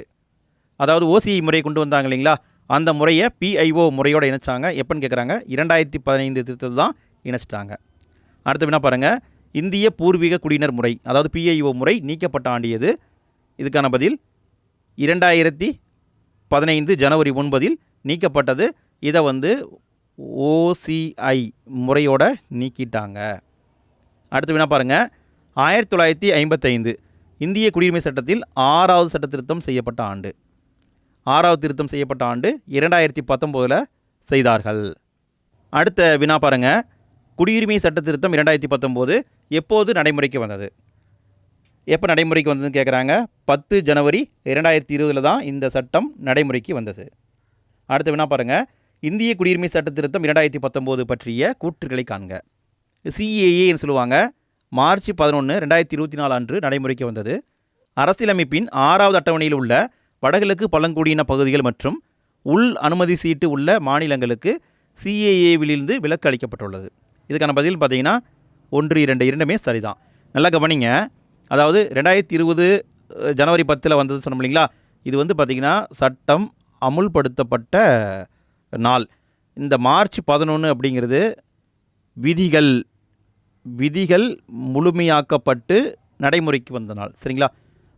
அதாவது ஓசிஐ முறை கொண்டு வந்தாங்க இல்லைங்களா, அந்த முறையை பிஐஓ முறையோடு இணைச்சாங்க. எப்போன்னு கேட்குறாங்க. 2015 திருத்தத்தில் தான் இணைச்சிட்டாங்க. அடுத்த வினா பாருங்கள். இந்திய பூர்வீக குடியினர் முறை, அதாவது பிஐஓ முறை நீக்கப்பட்ட ஆண்டு எது? இதுக்கான பதில் 2015 ஜனவரி 9 நீக்கப்பட்டது. இதை வந்து ஓசிஐ முறையோட நீக்கிட்டாங்க. அடுத்த வினா பாருங்கள். 1955 இந்திய குடியுரிமை சட்டத்தில் 6வது சட்ட திருத்தம் செய்யப்பட்ட ஆண்டு. 6வது திருத்தம் செய்யப்பட்ட ஆண்டு 2019 செய்தார்கள். அடுத்த வினா பாருங்கள். குடியுரிமை சட்ட திருத்தம் 2019 எப்போது நடைமுறைக்கு வந்தது? எப்போ நடைமுறைக்கு வந்ததுன்னு கேட்குறாங்க. 10 ஜனவரி 2020 தான் இந்த சட்டம் நடைமுறைக்கு வந்தது. அடுத்த வினா பாருங்கள். இந்திய குடியுரிமை சட்ட திருத்தம் 2019 பற்றிய கூற்றுகளை காண்க. சிஏஏன்னு சொல்லுவாங்க. மார்ச் 11, 2024 அன்று நடைமுறைக்கு வந்தது. அரசியலமைப்பின் 6வது அட்டவணையில் உள்ள வடகிழக்கு பழங்குடியின பகுதிகள் மற்றும் உள் அனுமதி சீட்டு உள்ள மாநிலங்களுக்கு சிஏஏவிலிருந்து விலக்கு அளிக்கப்பட்டுள்ளது. இதுக்கான பதில் பார்த்தீங்கன்னா 1, 2 இரண்டுமே சரிதான். நல்லா கவனிங்க. அதாவது 2020 ஜனவரி 10 வந்தது சொன்னோம் இல்லைங்களா? இது வந்து பார்த்திங்கன்னா சட்டம் அமுல்படுத்தப்பட்ட நாள். இந்த மார்ச் 11 அப்படிங்கிறது விதிகள் விதிகள் முழுமையாக்கப்பட்டு நடைமுறைக்கு வந்த நாள். சரிங்களா?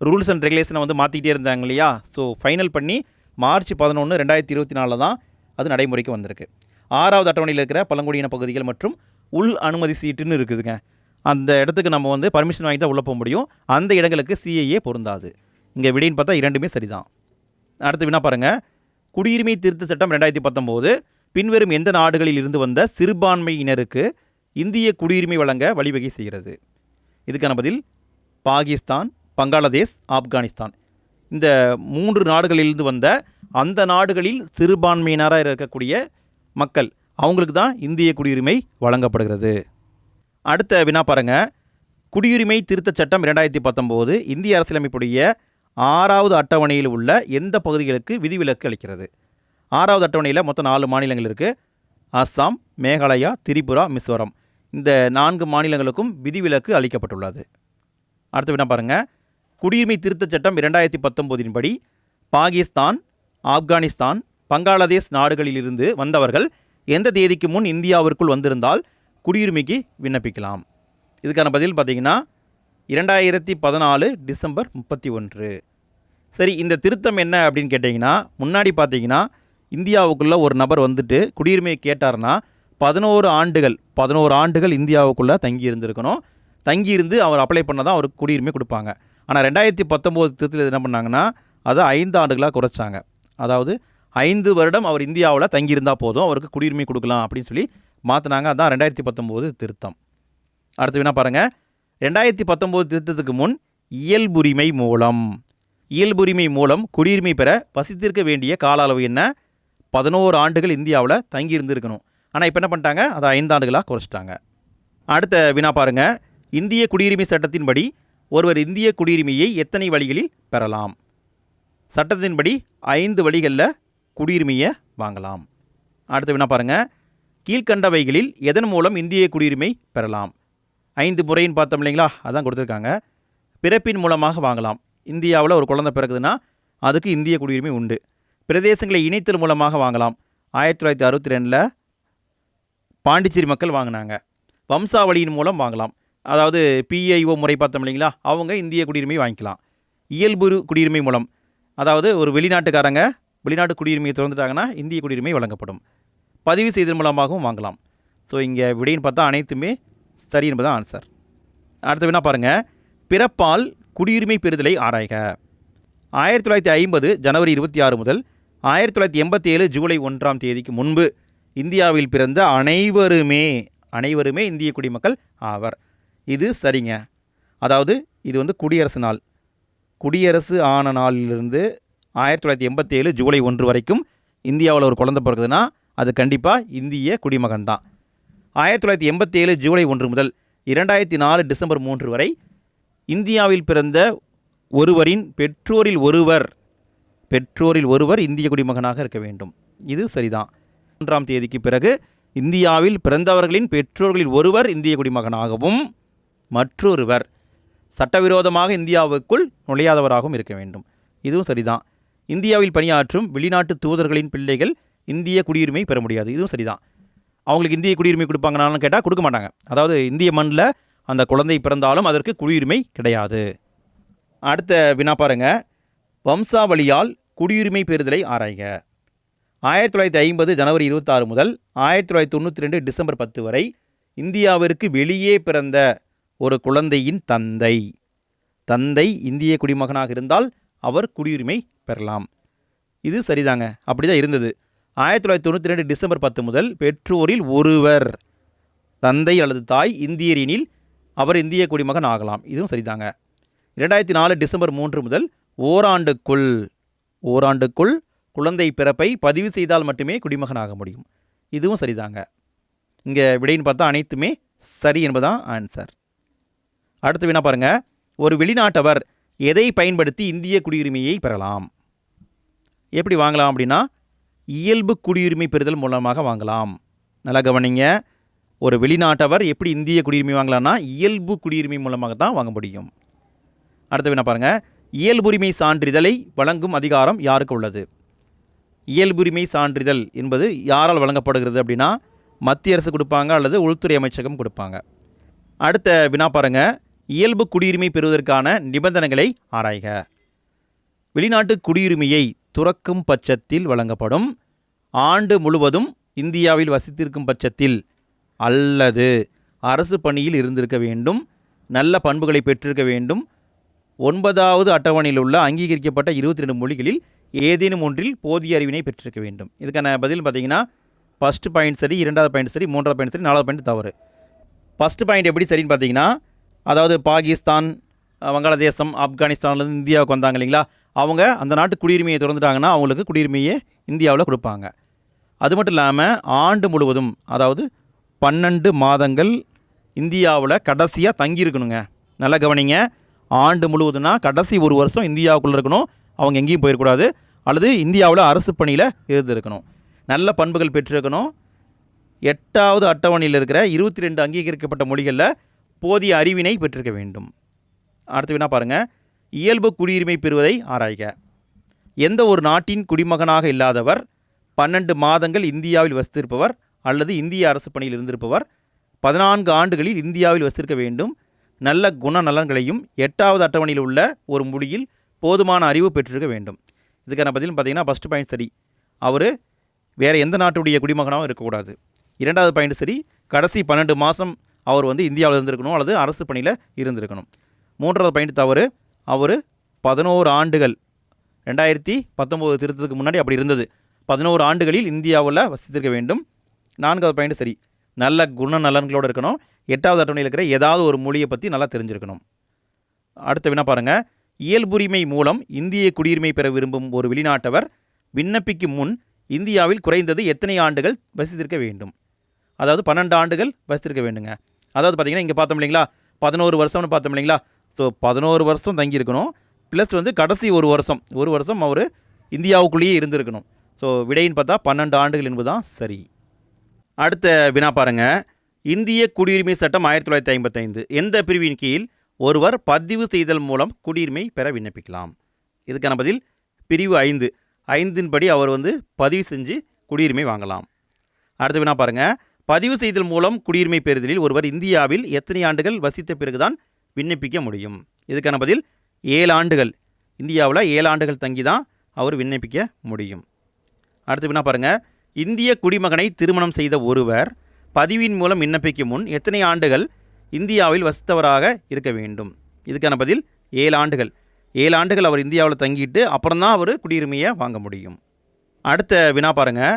ரூல்ஸ் அண்ட் ரெகுலேஷனை வந்து மாற்றிக்கிட்டே இருந்தாங்க இல்லையா? ஸோ ஃபைனல் பண்ணி மார்ச் 11 2024 தான் அது நடைமுறைக்கு வந்திருக்கு. 6வது அட்டவணையில் இருக்கிற பழங்குடியின பகுதிகள் மற்றும் உள் அனுமதி சீட்டுன்னு இருக்குதுங்க. அந்த இடத்துக்கு நம்ம வந்து பர்மிஷன் வாங்கி தான் உள்ளே போக முடியும். அந்த இடங்களுக்கு சிஏஏ பொருந்தாது. இங்கே விடைன்னு பார்த்தா இரண்டுமே சரிதான். அடுத்து வினா பாருங்கள். குடியுரிமை திருத்த சட்டம் 2019 பின்வரும் எந்த நாடுகளில் இருந்து வந்த சிறுபான்மையினருக்கு இந்திய குடியுரிமை வழங்க வழிவகை செய்கிறது? இதுக்கான பதில் பாகிஸ்தான், பங்களாதேஷ், ஆப்கானிஸ்தான். இந்த 3 நாடுகளிலிருந்து வந்த அந்த நாடுகளில் சிறுபான்மையினராக இருக்கக்கூடிய மக்கள் அவங்களுக்கு தான் இந்திய குடியுரிமை வழங்கப்படுகிறது. அடுத்த வினா பாருங்கள். குடியுரிமை திருத்தச் சட்டம் 2019 இந்திய அரசியலமைப்புடைய 6வது அட்டவணையில் உள்ள எந்த பகுதிகளுக்கு விதிவிலக்கு அளிக்கிறது? 6வது அட்டவணையில் மொத்தம் 4 மாநிலங்கள் இருக்குது. அஸ்ஸாம், மேகாலயா, திரிபுரா, மிசோரம். இந்த 4 மாநிலங்களுக்கும் விதிவிலக்கு அளிக்கப்பட்டுள்ளது. அடுத்த வினா பாருங்கள். குடியுரிமை திருத்தச் சட்டம் 2019 படி பாகிஸ்தான், ஆப்கானிஸ்தான், பங்களாதேஷ் நாடுகளிலிருந்து வந்தவர்கள் எந்த தேதிக்கு முன் இந்தியாவிற்குள் வந்திருந்தால் குடியுரிமைக்கு விண்ணப்பிக்கலாம்? இதுக்கான பதில் பார்த்திங்கன்னா 2014 டிசம்பர் 31. சரி, இந்த திருத்தம் என்ன அப்படின்னு கேட்டிங்கன்னா, முன்னாடி பார்த்தீங்கன்னா இந்தியாவுக்குள்ளே ஒரு நபர் வந்துட்டு குடியுரிமையை கேட்டார்னா 11 ஆண்டுகள் இந்தியாவுக்குள்ளே தங்கி இருந்திருக்கணும். தங்கியிருந்து அவர் அப்ளை பண்ணால் தான் அவருக்கு குடியுரிமை கொடுப்பாங்க. ஆனால் 2019 திருத்தத்தில் என்ன பண்ணாங்கன்னா அதை 5 ஆண்டுகளாக குறைச்சாங்க. அதாவது 5 வருடம் அவர் இந்தியாவில் தங்கியிருந்தால் போதும், அவருக்கு குடியுரிமை கொடுக்கலாம் அப்படின்னு சொல்லி மாற்றினாங்க. அதுதான் 2019 திருத்தம். அடுத்து வினா பாருங்கள். 2019 திருத்தத்துக்கு முன் இயல்புரிமை மூலம் குடியுரிமை பெற வசித்திருக்க வேண்டிய கால அளவு என்ன? 11 ஆண்டுகள் இந்தியாவில் தங்கியிருந்துருக்கணும். ஆனால் இப்போ என்ன பண்ணிட்டாங்க? அதை 5 ஆண்டுகளாக குறைச்சிட்டாங்க. அடுத்த வினா பாருங்கள். இந்திய குடியுரிமை சட்டத்தின்படி ஒருவர் இந்திய குடியுரிமையை எத்தனை வழிகளில் பெறலாம்? சட்டத்தின்படி 5 வழிகளில் குடியுரிமையை வாங்கலாம். அடுத்த வினா பாருங்கள். கீழ்கண்டவைகளில் எதன் மூலம் இந்திய குடியுரிமை பெறலாம்? 5 முறைன்னு பார்த்தோம் இல்லைங்களா? அதான் கொடுத்துருக்காங்க. பிறப்பின் மூலமாக வாங்கலாம். இந்தியாவில் ஒரு குழந்தை பிறகுதுன்னா அதுக்கு இந்திய குடியுரிமை உண்டு. பிரதேசங்களை இணைத்தல் மூலமாக வாங்கலாம். 1962 பாண்டிச்சேரி மக்கள் வாங்கினாங்க. வம்சாவளியின் மூலம் வாங்கலாம். அதாவது பிஐஓ முறை பார்த்தோம் இல்லைங்களா? அவங்க இந்திய குடியுரிமை வாங்கிக்கலாம். இயல்பு குடியுரிமை மூலம், அதாவது ஒரு வெளிநாட்டுக்காரங்க வெளிநாட்டு குடியுரிமையை திறந்துட்டாங்கன்னா இந்திய குடியுரிமை வழங்கப்படும். பதிவு செய்தல் மூலமாகவும் வாங்கலாம். ஸோ இங்கே விடைன்னு பார்த்தா அனைத்துமே சரி என்பதுதான் ஆன்சர். அடுத்த வினா பாருங்கள். பிறப்பால் குடியுரிமை பெறுதலை ஆராய்க. 1950 ஜனவரி 26 முதல் 1987 ஜூலை 1ஆம் தேதிக்கு முன்பு இந்தியாவில் பிறந்த அனைவருமே இந்திய குடிமக்கள் ஆவர். இது சரிங்க. அதாவது இது வந்து குடியரசு நாள். குடியரசு ஆன நாளிலிருந்து 1987 ஜூலை 1 வரைக்கும் இந்தியாவில் ஒரு குழந்தை பிறகுதுன்னா அது கண்டிப்பாக இந்திய குடிமகன் தான். 1987 ஜூலை 1 முதல் 2004 டிசம்பர் 3 வரை இந்தியாவில் பிறந்த ஒருவரின் பெற்றோரில் ஒருவர் இந்திய குடிமகனாக இருக்க வேண்டும். இது சரிதான். 1ஆம் தேதிக்கு பிறகு இந்தியாவில் பிறந்தவர்களின் பெற்றோர்களில் ஒருவர் இந்திய குடிமகனாகவும் மற்றொருவர் சட்டவிரோதமாக இந்தியாவுக்குள் நுழையாதவராகவும் இருக்க வேண்டும். இதுவும் சரிதான். இந்தியாவில் பணியாற்றும் வெளிநாட்டு தூதர்களின் பிள்ளைகள் இந்திய குடியுரிமை பெற முடியாது. இதுவும் சரிதான். அவங்களுக்கு இந்திய குடியுரிமை கொடுப்பாங்கனாலும் கேட்டால் கொடுக்க மாட்டாங்க. அதாவது இந்திய மண்ணில் அந்த குழந்தை பிறந்தாலும் அதற்கு குடியுரிமை கிடையாது. அடுத்த வினா பாருங்க. வம்சாவளியால் குடியுரிமை பெறுதலை ஆராய்க. 1950 ஜனவரி 26 முதல் 1992 டிசம்பர் 10 வரை இந்தியாவிற்கு வெளியே பிறந்த ஒரு குழந்தையின் தந்தை இந்திய குடிமகனாக இருந்தால் அவர் குடியுரிமை பெறலாம். இது சரிதாங்க. அப்படி தான் இருந்தது. 1992 டிசம்பர் 10 முதல் பெற்றோரில் ஒருவர், தந்தை அல்லது தாய் இந்தியரெனில் அவர் இந்திய குடிமகன் ஆகலாம். இதுவும் சரிதாங்க. 2004 டிசம்பர் 3 முதல் ஓராண்டுக்குள் குழந்தை பிறப்பை பதிவு செய்தால் மட்டுமே குடிமகன் ஆக முடியும். இதுவும் சரிதாங்க. இங்கே விடைன்னு பார்த்தா அனைத்துமே சரி என்பதான் ஆன்சர். அடுத்து வினா பாருங்க. ஒரு வெளிநாட்டவர் எதை பயன்படுத்தி இந்திய குடியுரிமையை பெறலாம்? எப்படி வாங்கலாம் அப்படின்னா, இயல்பு குடியுரிமை பெறுதல் மூலமாக வாங்கலாம். நல்லா கவனிங்க. ஒரு வெளிநாட்டவர் எப்படி இந்திய குடியுரிமை வாங்கலாம்னா இயல்பு குடியுரிமை மூலமாக தான் வாங்க முடியும். அடுத்த வினா பாருங்கள், இயல்புரிமை சான்றிதழை வழங்கும் அதிகாரம் யாருக்கு உள்ளது? இயல்புரிமை சான்றிதழ் என்பது யாரால் வழங்கப்படுகிறது அப்படின்னா மத்திய அரசு கொடுப்பாங்க அல்லது உள்துறை அமைச்சகம் கொடுப்பாங்க. அடுத்த வினா பாருங்கள், இயல்பு குடியுரிமை பெறுவதற்கான நிபந்தனைகளை ஆராய்க. வெளிநாட்டு குடியுரிமையை துறக்கும் பட்சத்தில் வழங்கப்படும். ஆண்டு முழுவதும் இந்தியாவில் வசித்திருக்கும் பட்சத்தில் அல்லது அரசு பணியில் இருந்திருக்க வேண்டும். நல்ல பண்புகளை பெற்றிருக்க வேண்டும். 9வது அட்டவணையில் உள்ள அங்கீகரிக்கப்பட்ட 22 மொழிகளில் ஏதேனும் ஒன்றில் போதிய அறிவினை பெற்றிருக்க வேண்டும். இதுக்கான பதில் பார்த்தீங்கன்னா ஃபஸ்ட்டு பாயிண்ட் சரி, 2வது பாயிண்ட் சரி, 3வது பாயிண்ட் சரி, 4வது பாயிண்ட் தவறு. ஃபஸ்ட்டு பாயிண்ட் எப்படி சரின்னு பார்த்தீங்கன்னா, அதாவது பாகிஸ்தான், வங்காளதேசம், ஆப்கானிஸ்தான்லேருந்து இந்தியாவுக்கு வந்தாங்க இல்லைங்களா, அவங்க அந்த நாட்டு குடியுரிமையை திறந்துட்டாங்கன்னா அவங்களுக்கு குடியுரிமையை இந்தியாவில் கொடுப்பாங்க. அது மட்டும் இல்லாமல் ஆண்டு முழுவதும், அதாவது 12 மாதங்கள் இந்தியாவில் கடைசியாக தங்கியிருக்கணுங்க. நல்லா கவனிங்க, ஆண்டு முழுவதும்னா கடைசி ஒரு வருஷம் இந்தியாவுக்குள்ளே இருக்கணும். அவங்க எங்கேயும் போயிடக்கூடாது. அல்லது இந்தியாவில் அரசு பணியில் இருந்திருக்கணும். நல்ல பண்புகள் பெற்றிருக்கணும். 8வது அட்டவணையில் இருக்கிற 22 அங்கீகரிக்கப்பட்ட மொழிகளில் போதிய அறிவினை பெற்றிருக்க வேண்டும். அடுத்து வினா பாருங்கள், இயல்பு குடியுரிமை பெறுவதை ஆராய்க. எந்த ஒரு நாட்டின் குடிமகனாக இல்லாதவர் 12 மாதங்கள் இந்தியாவில் வசித்திருப்பவர் அல்லது இந்திய அரசு பணியில் இருந்திருப்பவர் 14 ஆண்டுகளில் இந்தியாவில் வசித்திருக்க வேண்டும். நல்ல குணநலன்களையும் 8வது அட்டவணையில் உள்ள ஒரு மொழியில் போதுமான அறிவு பெற்றிருக்க வேண்டும். இதுக்கான பதில் பார்த்தீங்கன்னா ஃபஸ்ட்டு பாயிண்ட் சரி, அவர் வேறு எந்த நாட்டுடைய குடிமகனாகவும் இருக்கக்கூடாது. 2வது பாயிண்ட் சரி, கடைசி 12 மாதம் அவர் இந்தியாவில் இருந்திருக்கணும் அல்லது அரசு பணியில் இருந்திருக்கணும். 3வது பாயிண்ட் தவறு, அவர் 11 ஆண்டுகள் 2019 திருத்தத்துக்கு முன்னாடி அப்படி இருந்தது. 11 ஆண்டுகளில் இந்தியாவில் வசித்திருக்க வேண்டும். 4வது பாயிண்ட் சரி, நல்ல குணநலன்களோடு இருக்கணும். 8வது அட்டவணையில் இருக்கிற ஏதாவது ஒரு மொழியை பற்றி நல்லா தெரிஞ்சிருக்கணும். அடுத்த வினா பாருங்கள், இயல்புரிமை மூலம் இந்திய குடியுரிமை பெற விரும்பும் ஒரு வெளிநாட்டவர் விண்ணப்பிக்கும் முன் இந்தியாவில் குறைந்தது எத்தனை ஆண்டுகள் வசித்திருக்க வேண்டும்? அதாவது 12 ஆண்டுகள் வசித்திருக்க வேண்டுங்க. அதாவது பார்த்திங்கன்னா இங்கே பார்த்தோம் இல்லைங்களா, 11 வருஷம்னு பார்த்தோம் இல்லைங்களா. ஸோ 11 வருஷம் தங்கியிருக்கணும். ப்ளஸ் கடைசி ஒரு வருஷம் அவர் இந்தியாவுக்குள்ளேயே இருந்திருக்கணும். ஸோ விடைன்னு பார்த்தா 12 ஆண்டுகள் என்பது தான் சரி. அடுத்த வினா பாருங்கள், இந்திய குடியுரிமை சட்டம் 1955 எந்த பிரிவின் கீழ் ஒருவர் பதிவு செய்தல் மூலம் குடியுரிமை பெற விண்ணப்பிக்கலாம்? இதுக்கான பதில் பிரிவு 5 படி அவர் பதிவு செஞ்சு குடியுரிமை வாங்கலாம். அடுத்த வினா பாருங்கள், பதிவு செய்தல் மூலம் குடியுரிமை பெறுதலில் ஒருவர் இந்தியாவில் எத்தனை ஆண்டுகள் வசித்த பிறகுதான் விண்ணப்பிக்க முடியும்? இதுக்கான பதில் 7 ஆண்டுகள். இந்தியாவில் 7 ஆண்டுகள் தங்கி தான் அவர் விண்ணப்பிக்க முடியும். அடுத்த வினா பாருங்கள், இந்திய குடிமகனை திருமணம் செய்த ஒருவர் பதிவின் மூலம் விண்ணப்பிக்கும் முன் எத்தனை ஆண்டுகள் இந்தியாவில் வசித்தவராக இருக்க வேண்டும்? இதுக்கான பதில் 7 ஆண்டுகள். 7 ஆண்டுகள் அவர் இந்தியாவில் தங்கிட்டு அப்புறம் தான் அவர் குடியுரிமையை வாங்க முடியும். அடுத்த வினா பாருங்கள்,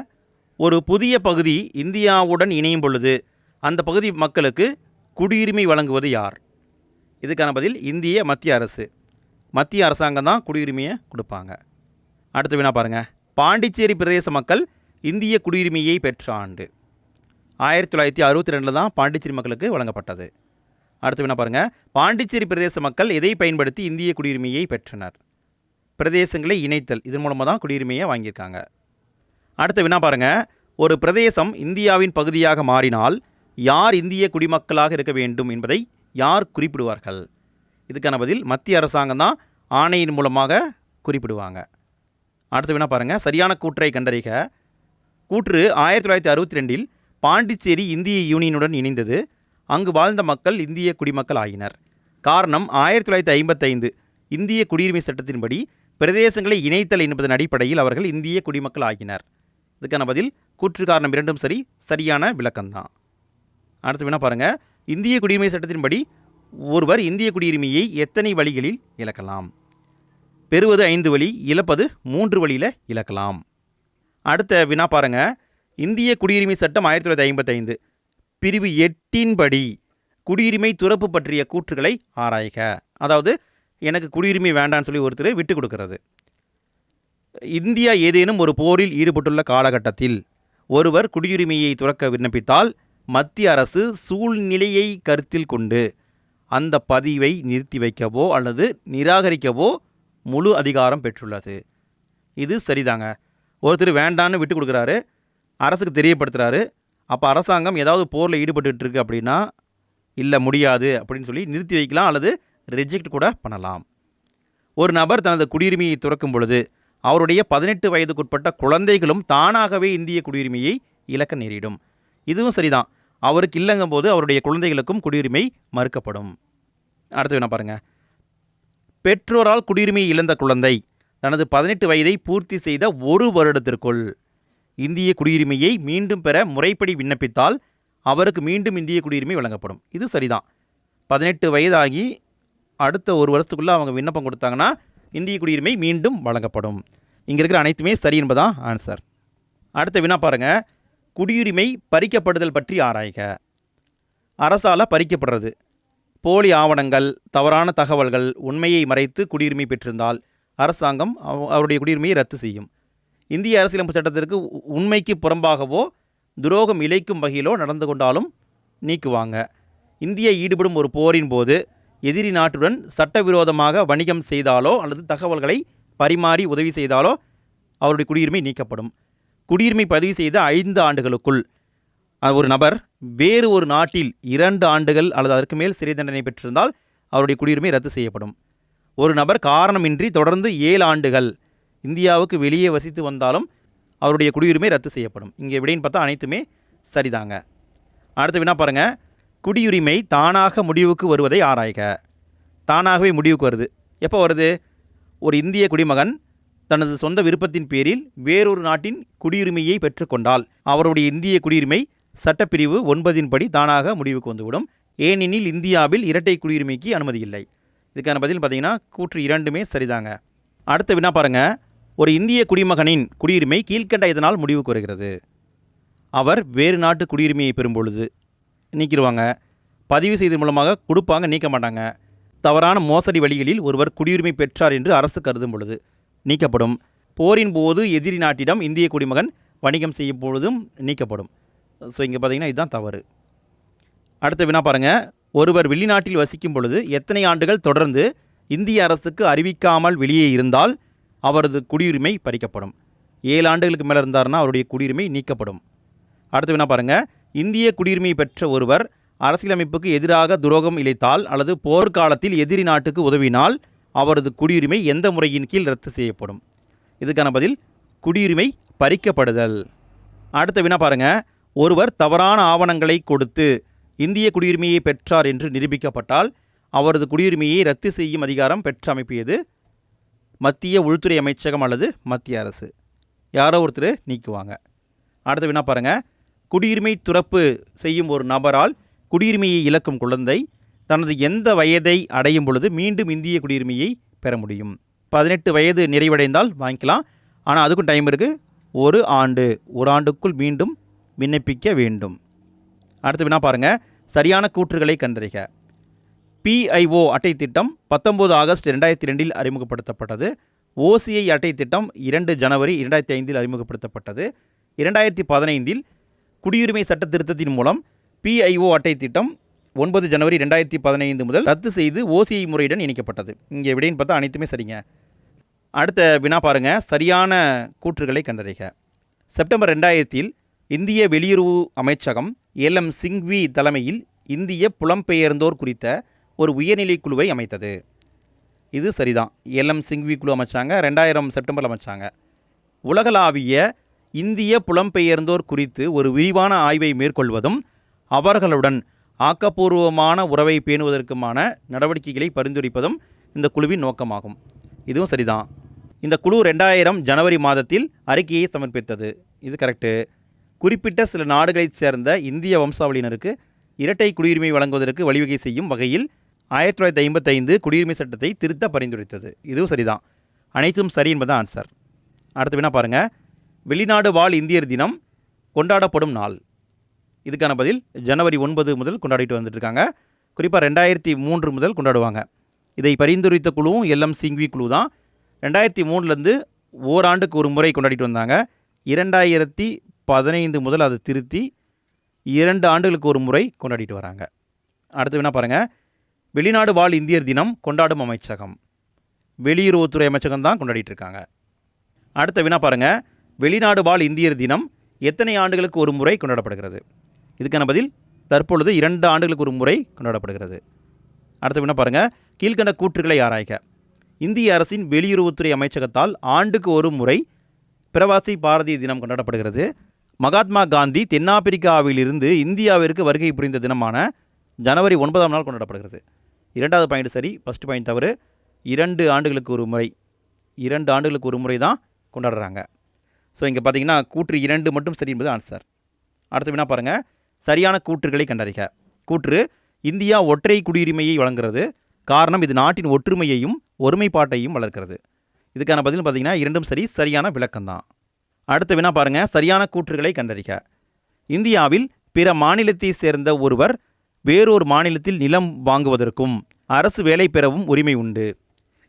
ஒரு புதிய பகுதி இந்தியாவுடன் இணையும் பொழுது அந்த பகுதி மக்களுக்கு குடியுரிமை வழங்குவது யார்? இதுக்கான பதில் இந்திய மத்திய அரசு. மத்திய அரசாங்கம் தான் குடியுரிமையை கொடுப்பாங்க. அடுத்த வினா பாருங்கள், பாண்டிச்சேரி பிரதேச மக்கள் இந்திய குடியுரிமையை பெற்ற ஆண்டு 1962 தான் பாண்டிச்சேரி மக்களுக்கு வழங்கப்பட்டது. அடுத்த வினா பாருங்கள், பாண்டிச்சேரி பிரதேச மக்கள் எதை பயன்படுத்தி இந்திய குடியுரிமையை பெற்றனர்? பிரதேசங்களை இணைத்தல், இதன் மூலமாக தான் குடியுரிமையை வாங்கியிருக்காங்க. அடுத்த வினா பாருங்கள், ஒரு பிரதேசம் இந்தியாவின் பகுதியாக மாறினால் யார் இந்திய குடிமக்களாக இருக்க வேண்டும் என்பதை யார் குறிப்பிடுவார்கள்? இதுக்கான பதில் மத்திய அரசாங்கம் தான் ஆணையின் மூலமாக குறிப்பிடுவாங்க. அடுத்த வினா பாருங்கள், சரியான கூற்றை கண்டறிக. கூற்று 1962 பாண்டிச்சேரி இந்திய யூனியனுடன் இணைந்தது. அங்கு வாழ்ந்த மக்கள் இந்திய குடிமக்கள் ஆகினர். காரணம் 1955 இந்திய குடியுரிமை சட்டத்தின்படி பிரதேசங்களை இணைத்தல் என்பதன் அடிப்படையில் அவர்கள் இந்திய குடிமக்கள் ஆகினர். இதுக்கான பதில் கூற்று காரணம் 2ம் சரி, சரியான விளக்கம்தான். அடுத்த வினா பாருங்கள், இந்திய குடியுரிமை சட்டத்தின்படி ஒருவர் இந்திய குடியுரிமையை எத்தனை வழிகளில் இழக்கலாம்? பெறுவது 5 வழி, இழப்பது 3 வழியில் இழக்கலாம். அடுத்த வினா பாருங்கள், இந்திய குடியுரிமை சட்டம் 1955 பிரிவு 8 படி குடியுரிமை துறப்பு பற்றிய கூற்றுகளை ஆராய்க. அதாவது எனக்கு குடியுரிமை வேண்டான்னு சொல்லி ஒருத்தர் விட்டு கொடுக்கிறது. இந்தியா ஏதேனும் ஒரு போரில் ஈடுபட்டுள்ள காலகட்டத்தில் ஒருவர் குடியுரிமையை துறக்க விண்ணப்பித்தால் மத்திய அரசு சூழ்நிலையை கருத்தில் கொண்டு அந்த பதிவை நிறுத்தி வைக்கவோ அல்லது நிராகரிக்கவோ முழு அதிகாரம் பெற்றுள்ளது. இது சரிதாங்க. ஒருத்தர் வேண்டான்னு விட்டு கொடுக்குறாரு, அரசுக்கு தெரியப்படுத்துகிறாரு. அப்போ அரசாங்கம் ஏதாவது போரில் ஈடுபட்டு இருக்கு அப்படின்னா இல்லை முடியாது அப்படின்னு சொல்லி நிறுத்தி வைக்கலாம் அல்லது ரிஜெக்ட் கூட பண்ணலாம். ஒரு நபர் தனது குடியுரிமையை துறக்கும் பொழுது அவருடைய 18 வயதுக்குட்பட்ட குழந்தைகளும் தானாகவே இந்திய குடியுரிமையை இழக்க நேரிடும். இதுவும் சரிதான். அவருக்கு இல்லைங்கும் போது அவருடைய குழந்தைகளுக்கும் குடியுரிமை மறுக்கப்படும். அடுத்து என்ன பாருங்கள். பெற்றோரால் குடியுரிமை இழந்த குழந்தை தனது 18 வயதை பூர்த்தி செய்த 1 வருடத்திற்குள் இந்திய குடியுரிமையை மீண்டும் பெற முறைப்படி விண்ணப்பித்தால் அவருக்கு மீண்டும் இந்திய குடியுரிமை வழங்கப்படும். இது சரிதான். 18 வயதாகி அடுத்த 1 வருஷத்துக்குள்ளே அவங்க விண்ணப்பம் கொடுத்தாங்கன்னா இந்திய குடியுரிமை மீண்டும் வழங்கப்படும். இங்கே இருக்கிற அனைத்துமே சரி என்பதான் ஆன்சர். அடுத்த வினா பாருங்கள். குடியுரிமை பறிக்கப்படுதல் பற்றி ஆராய்க. அரசால் பறிக்கப்படுறது போலி ஆவணங்கள், தவறான தகவல்கள், உண்மையை மறைத்து குடியுரிமை பெற்றிருந்தால் அரசாங்கம் அவருடைய குடியுரிமையை ரத்து செய்யும். இந்திய அரசியலமைப்பு சட்டத்திற்கு உண்மைக்கு புறம்பாகவோ துரோகம் இழைக்கும் வகையிலோ நடந்து கொண்டாலும் நீக்குவாங்க. இந்தியா ஈடுபடும் ஒரு போரின் போது எதிரி நாட்டுடன் சட்டவிரோதமாக வணிகம் செய்தாலோ அல்லது தகவல்களை பரிமாறி உதவி செய்தாலோ அவருடைய குடியுரிமை நீக்கப்படும். குடியுரிமை பதிவு செய்த 5 ஆண்டுகளுக்குள் ஒரு நபர் வேறு ஒரு நாட்டில் 2 ஆண்டுகள் அல்லது அதற்கு மேல் சிறை தண்டனை பெற்றிருந்தால் அவருடைய குடியுரிமை ரத்து செய்யப்படும். ஒரு நபர் காரணமின்றி தொடர்ந்து 7 ஆண்டுகள் இந்தியாவுக்கு வெளியே வசித்து வந்தாலும் அவருடைய குடியுரிமை ரத்து செய்யப்படும். இங்கே விடைன்னு பார்த்தா அனைத்துமே சரிதாங்க. அடுத்த வினா பாருங்கள். குடியுரிமை தானாக முடிவுக்கு வருவதை ஆராய்க. தானாகவே முடிவுக்கு வருது. எப்போ வருது? ஒரு இந்திய குடிமகன் தனது சொந்த விருப்பத்தின் பேரில் வேறொரு நாட்டின் குடியுரிமையை பெற்றுக்கொண்டால் அவருடைய இந்திய குடியுரிமை சட்டப்பிரிவு 9 படி தானாக முடிவுக்கு வந்துவிடும். ஏனெனில் இந்தியாவில் இரட்டை குடியுரிமைக்கு அனுமதி இல்லை. இதுக்கான பதில் பார்த்தீங்கன்னா கூற்று 2மே சரிதாங்க. அடுத்த வினா பாருங்கள். ஒரு இந்திய குடிமகனின் குடியுரிமை கீழ்க்கண்ட இதனால் முடிவுக்கு வருகிறது. அவர் வேறு நாட்டு குடியுரிமையை பெறும் பொழுது நீக்கிடுவாங்க. பதிவு செய்ததன் மூலமாக கொடுப்பாங்க, நீக்க மாட்டாங்க. தவறான மோசடி வழிகளில் ஒருவர் குடியுரிமை பெற்றார் என்று அரசு கருதும் பொழுது நீக்கப்படும். போரின் போது எதிரி நாட்டிடம் இந்திய குடிமகன் வணிகம் செய்யும் பொழுதும் நீக்கப்படும். ஸோ இங்கே பார்த்தீங்கன்னா இதுதான் தவறு. அடுத்த வினா பாருங்கள். ஒருவர் வெளிநாட்டில் வசிக்கும் பொழுது எத்தனை ஆண்டுகள் தொடர்ந்து இந்திய அரசுக்கு அறிவிக்காமல் வெளியே இருந்தால் அவரது குடியுரிமை பறிக்கப்படும்? 7 ஆண்டுகளுக்கு மேலே இருந்தார்னா அவருடைய குடியுரிமை நீக்கப்படும். அடுத்த வினா பாருங்கள். இந்திய குடியுரிமை பெற்ற ஒருவர் அரசியலமைப்புக்கு எதிராக துரோகம் இழைத்தால் அல்லது போர்க்காலத்தில் எதிரி நாட்டுக்கு உதவினால் அவரது குடியுரிமை எந்த முறையின் கீழ் ரத்து செய்யப்படும்? இதுக்கான பதில் குடியுரிமை பறிக்கப்படுதல். அடுத்த வினா பாருங்கள். ஒருவர் தவறான ஆவணங்களை கொடுத்து இந்திய குடியுரிமையை பெற்றார் என்று நிரூபிக்கப்பட்டால் அவரது குடியுரிமையை ரத்து செய்யும் அதிகாரம் பெற்ற அமைப்பு எது? மத்திய உள்துறை அமைச்சகம் அல்லது மத்திய அரசு. யாரோ ஒருத்தர் நீக்குவாங்க. அடுத்த வினா பாருங்கள். குடியுரிமை துறப்பு செய்யும் ஒரு நபரால் குடியுரிமையை இழக்கும் குழந்தை தனது எந்த வயதை அடையும் பொழுது மீண்டும் இந்திய குடியுரிமையை பெற முடியும்? 18 வயது நிறைவடைந்தால் வாங்கிக்கலாம். ஆனால் அதுக்கும் டைம் இருக்குது. 1 ஆண்டு. 1 ஆண்டுக்குள் மீண்டும் விண்ணப்பிக்க வேண்டும். அடுத்த வினா பாருங்கள். சரியான கூற்றுகளை கண்டறிக. PIO அட்டை திட்டம் 19 ஆகஸ்ட் 2002 அறிமுகப்படுத்தப்பட்டது. OCI அட்டை திட்டம் 2 ஜனவரி 2005 அறிமுகப்படுத்தப்பட்டது. 2015 குடியுரிமை சட்ட திருத்தத்தின் மூலம் PIO அட்டை திட்டம் 9 ஜனவரி 2015 முதல் ரத்து செய்து OCI முறையுடன் இணைக்கப்பட்டது. இங்கே விடைன்னு பார்த்தா அனைத்துமே சரிங்க. அடுத்த வினா பாருங்கள். சரியான கூற்றுகளை கண்டறிக. செப்டம்பர் 2000 இந்திய வெளியுறவு அமைச்சகம் LM சிங்வி தலைமையில் இந்திய புலம்பெயர்ந்தோர் குறித்த ஒரு உயர்நிலை குழுவை அமைத்தது. இது சரிதான். LM சிங்வி குழு அமைச்சாங்க. 2000 செப்டம்பரில் அமைச்சாங்க. உலகளாவிய இந்திய புலம்பெயர்ந்தோர் குறித்து ஒரு விரிவான ஆய்வை மேற்கொள்வதும் அவர்களுடன் ஆக்கப்பூர்வமான உறவை பேணுவதற்குமான நடவடிக்கைகளை பரிந்துரைப்பதும் இந்த குழுவின் நோக்கமாகும். இதுவும் சரிதான். இந்த குழு 2000 ஜனவரி மாதத்தில் அறிக்கையை சமர்ப்பித்தது. இது கரெக்டு. குறிப்பிட்ட சில நாடுகளைச் சேர்ந்த இந்திய வம்சாவளியினருக்கு இரட்டை குடியுரிமை வழங்குவதற்கு வழிவகை செய்யும் வகையில் 1955 குடியுரிமை சட்டத்தை திருத்த பரிந்துரைத்தது. இதுவும் சரிதான். அனைத்தும் சரி என்பதுதான் ஆன்சர். அடுத்த வினா பாருங்கள். வெளிநாடு வாழ் இந்தியர் தினம் கொண்டாடப்படும் நாள். இதுக்கான பதில் ஜனவரி 9 முதல் கொண்டாடிட்டு வந்துட்டுருக்காங்க. குறிப்பாக 2003 முதல் கொண்டாடுவாங்க. இதை பரிந்துரைத்த குழுவும் LM சிங்வி குழு தான். 2003 ஓராண்டுக்கு ஒரு முறை கொண்டாடிட்டு வந்தாங்க. 2015 முதல் அதை திருத்தி 2 ஆண்டுகளுக்கு ஒரு முறை கொண்டாடிட்டு வராங்க. அடுத்து வினா பாருங்கள். வெளிநாடு வாழ் இந்தியர் தினம் கொண்டாடும் அமைச்சகம் வெளியுறவுத்துறை அமைச்சகம் தான் கொண்டாடிட்டு இருக்காங்க. அடுத்த வினா பாருங்கள். வெளிநாடு வாழ் இந்தியர் தினம் எத்தனை ஆண்டுகளுக்கு ஒரு முறை கொண்டாடப்படுகிறது? இதுக்கான பதில் தற்பொழுது 2 ஆண்டுகளுக்கு ஒரு முறை கொண்டாடப்படுகிறது. அடுத்த வினா பாருங்கள், கீழ்கண்ட கூற்றுகளை ஆராய்க. இந்திய அரசின் வெளியுறவுத்துறை அமைச்சகத்தால் ஆண்டுக்கு ஒரு முறை பிரவாசி பாரதிய தினம் கொண்டாடப்படுகிறது. மகாத்மா காந்தி தென்னாப்பிரிக்காவிலிருந்து இந்தியாவிற்கு வருகை புரிந்த தினமான ஜனவரி 9ஆம் நாள் கொண்டாடப்படுகிறது. 2வது பாயிண்ட் சரி, ஃபஸ்ட் பாயிண்ட் தவறு. 2 ஆண்டுகளுக்கு ஒரு முறை, 2 ஆண்டுகளுக்கு ஒரு முறை தான் கொண்டாடுறாங்க. ஸோ இங்கே பார்த்தீங்கன்னா கூற்று 2 மட்டும் சரி என்பது ஆன்சர். அடுத்த வினா பாருங்கள், சரியான கூற்றுகளை கண்டறிக. கூற்று, இந்தியா ஒற்றை குடியுரிமையை வழங்குகிறது. காரணம், இது நாட்டின் ஒற்றுமையையும் ஒருமைப்பாட்டையும் வளர்க்கிறது. இதுக்கான பதில் பார்த்தீங்கன்னா 2ம் சரி, சரியான விளக்கம்தான். அடுத்த வினா பாருங்கள், சரியான கூற்றுகளை கண்டறிக. இந்தியாவில் பிற மாநிலத்தை சேர்ந்த ஒருவர் வேறொரு மாநிலத்தில் நிலம் வாங்குவதற்கும் அரசு வேலை பெறவும் உரிமை உண்டு.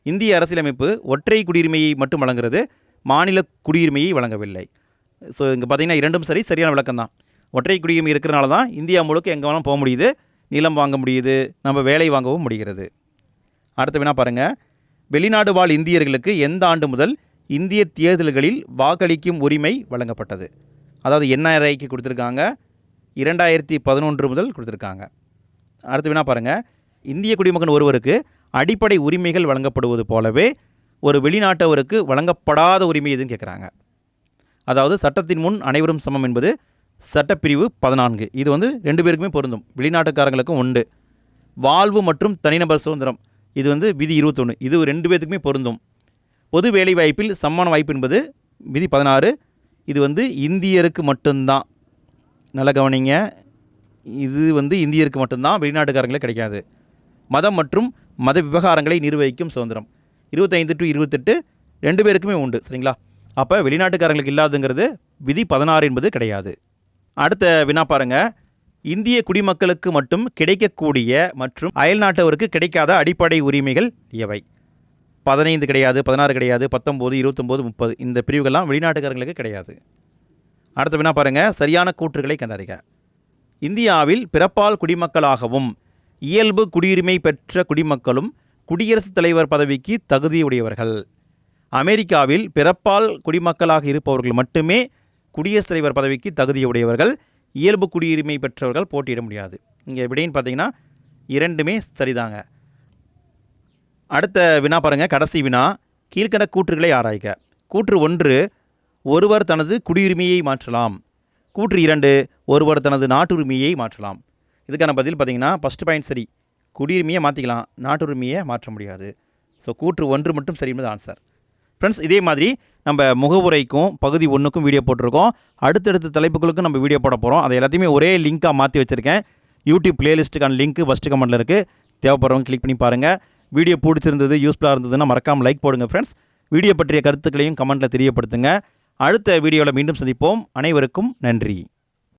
இந்திய அரசியலமைப்பு ஒற்றை குடியுரிமையை மட்டும் வழங்குகிறது, மாநில குடியுரிமையை வழங்கவில்லை. ஸோ இங்கே பார்த்தீங்கன்னா 2ம் சரி, சரியான விளக்கம்தான். ஒற்றை குடியுரிமை இருக்கிறனால தான் இந்தியா முழுக்க எங்கே வேணாலும் போக முடியுது, நிலம் வாங்க முடியுது, நம்ம வேலை வாங்கவும் முடிகிறது. அடுத்த வினா பாருங்கள், வெளிநாடு வாழ் இந்தியர்களுக்கு எந்த ஆண்டு முதல் இந்திய தேர்தல்களில் வாக்களிக்கும் உரிமை வழங்கப்பட்டது? அதாவது NRIக்கு கொடுத்துருக்காங்க, 2011 முதல் கொடுத்துருக்காங்க. அடுத்த வினா பாருங்கள், இந்திய குடிமகன் ஒருவருக்கு அடிப்படை உரிமைகள் வழங்கப்படுவது போலவே ஒரு வெளிநாட்டவருக்கு வழங்கப்படாத உரிமை எதுன்னு கேட்குறாங்க. அதாவது சட்டத்தின் முன் அனைவரும் சமம் என்பது சட்டப்பிரிவு 14. இது 2 பேருக்குமே பொருந்தும், வெளிநாட்டுக்காரங்களுக்கும் உண்டு. வாழ்வு மற்றும் தனிநபர் சுதந்திரம், இது விதி 21. இது 2 பேருக்குமே பொருந்தும். பொது வேலைவாய்ப்பில் சமமான வாய்ப்பு என்பது விதி 16. இது இந்தியருக்கு மட்டும்தான். நல்ல கவனிங்க, இது இந்தியருக்கு மட்டும்தான், வெளிநாட்டுக்காரங்களுக்கு கிடைக்காது. மதம் மற்றும் மத விவகாரங்களை நிர்வகிக்கும் சுதந்திரம் 25 to 28 2 பேருக்குமே உண்டு. சரிங்களா? அப்போ வெளிநாட்டுக்காரங்களுக்கு இல்லாதுங்கிறது விதி 16 என்பது கிடையாது. அடுத்த வினா பாருங்கள், இந்திய குடிமக்களுக்கு மட்டும் கிடைக்கக்கூடிய மற்றும் அயல்நாட்டவருக்கு கிடைக்காத அடிப்படை உரிமைகள் எவை? 15 கிடையாது, 16 கிடையாது, 19, 29, 30 இந்த பிரிவுகள்லாம் வெளிநாட்டுக்காரங்களுக்கு கிடையாது. அடுத்த வினா பாருங்கள், சரியான கூற்றுகளை கண்டறிக. இந்தியாவில் பிறப்பால் குடிமக்களாகவும் இயல்பு குடியுரிமை பெற்ற குடிமக்களும் குடியரசுத் தலைவர் பதவிக்கு தகுதியுடையவர்கள். அமெரிக்காவில் பிறப்பால் குடிமக்களாக இருப்பவர்கள் மட்டுமே குடியரசுத் தலைவர் பதவிக்கு தகுதியுடையவர்கள். இயல்பு குடியுரிமை பெற்றவர்கள் போட்டியிட முடியாது. இங்கே எப்படின்னு பார்த்தீங்கன்னா 2மே சரிதாங்க. அடுத்த வினா பாருங்கள், கடைசி வினா, கீழ்கண்ட கூற்றுகளை ஆராய்க. கூற்று 1, ஒருவர் தனது குடியுரிமையை மாற்றலாம். கூற்று 2, ஒருவர் தனது நாட்டுரிமையை மாற்றலாம். இதுக்கான பதில் பார்த்தீங்கன்னா ஃபஸ்ட் பாயிண்ட் சரி, குடியுரிமையை மாற்றிக்கலாம், நாட்டுரிமையை மாற்ற முடியாது. ஸோ கூற்று 1 மட்டும் சரி என்பது ஆன்சர். ஃப்ரெண்ட்ஸ், இதே மாதிரி நம்ம முகவுரைக்கும் பகுதி 1க்கும் வீடியோ போட்டிருக்கோம். அடுத்தடுத்த தலைப்புகளுக்கும் நம்ம வீடியோ போட போகிறோம். அதை எல்லாத்தையுமே ஒரே லிங்காக மாற்றி வச்சுருக்கேன். யூடியூப் பிளேலிஸ்ட்டுக்கான லிங்க்கு ஃபஸ்ட்டு கமெண்ட்டில் இருக்குது. தேவைப்படுறவங்க கிளிக் பண்ணி பாருங்கள். வீடியோ பிடிச்சிருந்தது, யூஸ்ஃபுல்லாக இருந்ததுன்னா மறக்காமல் லைக் போடுங்க ஃப்ரெண்ட்ஸ். வீடியோ பற்றிய கருத்துக்களையும் கமெண்ட்டில் தெரியப்படுத்துங்க. அடுத்த வீடியோவில் மீண்டும் சந்திப்போம். அனைவருக்கும் நன்றி.